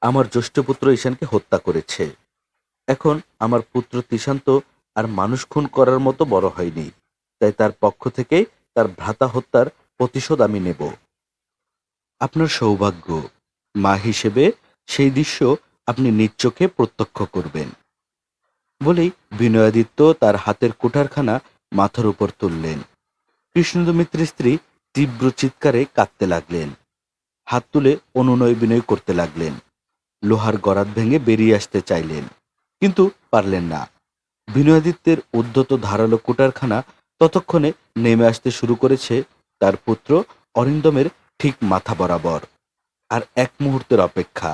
আমার জ্যেষ্ঠ পুত্র ঈশানকে হত্যা করেছে। এখন আমার পুত্র ত্রিশান্ত আর মানুষ খুন করার মতো বড় হয়নি, তাই তার পক্ষ থেকেই তার ভ্রাতা হত্যার প্রতিশোধ আমি নেব। আপনার সৌভাগ্য, মা হিসেবে সেই দৃশ্য আপনি নিজ চোখে প্রত্যক্ষ করবেন। বলেই বিনয়াদিত্য তার হাতের কুঠারখানা মাথার উপর তুললেন। কৃষ্ণেন্দু মিত্রের স্ত্রী তীব্র চিৎকারে কাঁদতে লাগলেন। হাত তুলে অনুনয় বিনয় করতে লাগলেন। লোহার গরাদ ভেঙে বেরিয়ে আসতে চাইলেন, কিন্তু পারলেন না। বিনয়াদিত্যের উদ্ধত ধারালো কুঠারখানা ততক্ষণে নেমে আসতে শুরু করেছে তার পুত্র অরিন্দমের ঠিক মাথা বরাবর। আর এক মুহূর্তের অপেক্ষা।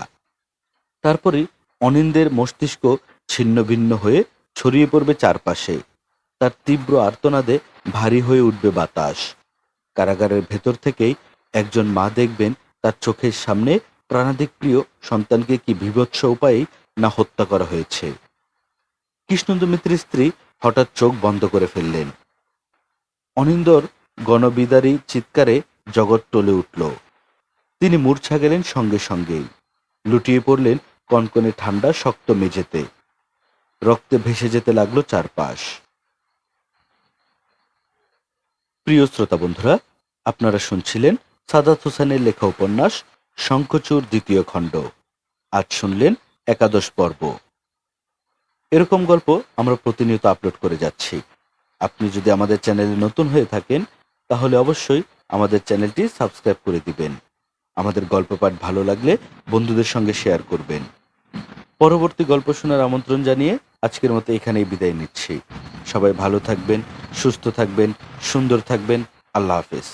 তারপরেই অনিন্দের মস্তিষ্ক ছিন্ন ভিন্ন হয়ে ছড়িয়ে পড়বে চারপাশে। তার তীব্র আর্তনাদে ভারী হয়ে উঠবে বাতাস। কারাগারের ভেতর থেকেই একজন মা দেখবেন তার চোখের সামনে প্রাণাধিক প্রিয় সন্তানকে কি বীভৎস উপায়ে না হত্যা করা হয়েছে। কৃষ্ণেন্দু মিত্রের স্ত্রী হঠাৎ চোখ বন্ধ করে ফেললেন। অনিন্দর গণবিদারী চিৎকারে জগৎ টলে উঠল। তিনি মূর্ছা গেলেন সঙ্গে সঙ্গেই, লুটিয়ে পড়লেন কনকনে ঠান্ডা শক্ত মেঝেতে। রক্তে ভেসে যেতে লাগলো চারপাশ। প্রিয় শ্রোতা বন্ধুরা, আপনারা শুনছিলেন সাদাত হোসেনের লেখা উপন্যাস শঙ্খচূড় দ্বিতীয় খণ্ড। আজ শুনলেন 11 পর্ব। এরকম গল্প আমরা প্রতিনিয়ত আপলোড করে যাচ্ছি। আপনি যদি আমাদের চ্যানেলে নতুন হয়ে থাকেন তাহলে অবশ্যই আমাদের চ্যানেলটি সাবস্ক্রাইব করে দিবেন। আমাদের গল্প পাঠ ভালো লাগলে বন্ধুদের সঙ্গে শেয়ার করবেন। পরবর্তী গল্প শোনার আমন্ত্রণ জানিয়ে আজকের মতো এখানেই বিদায় নিচ্ছি। সবাই ভালো থাকবেন, সুস্থ থাকবেন, সুন্দর থাকবেন। আল্লাহ হাফেজ।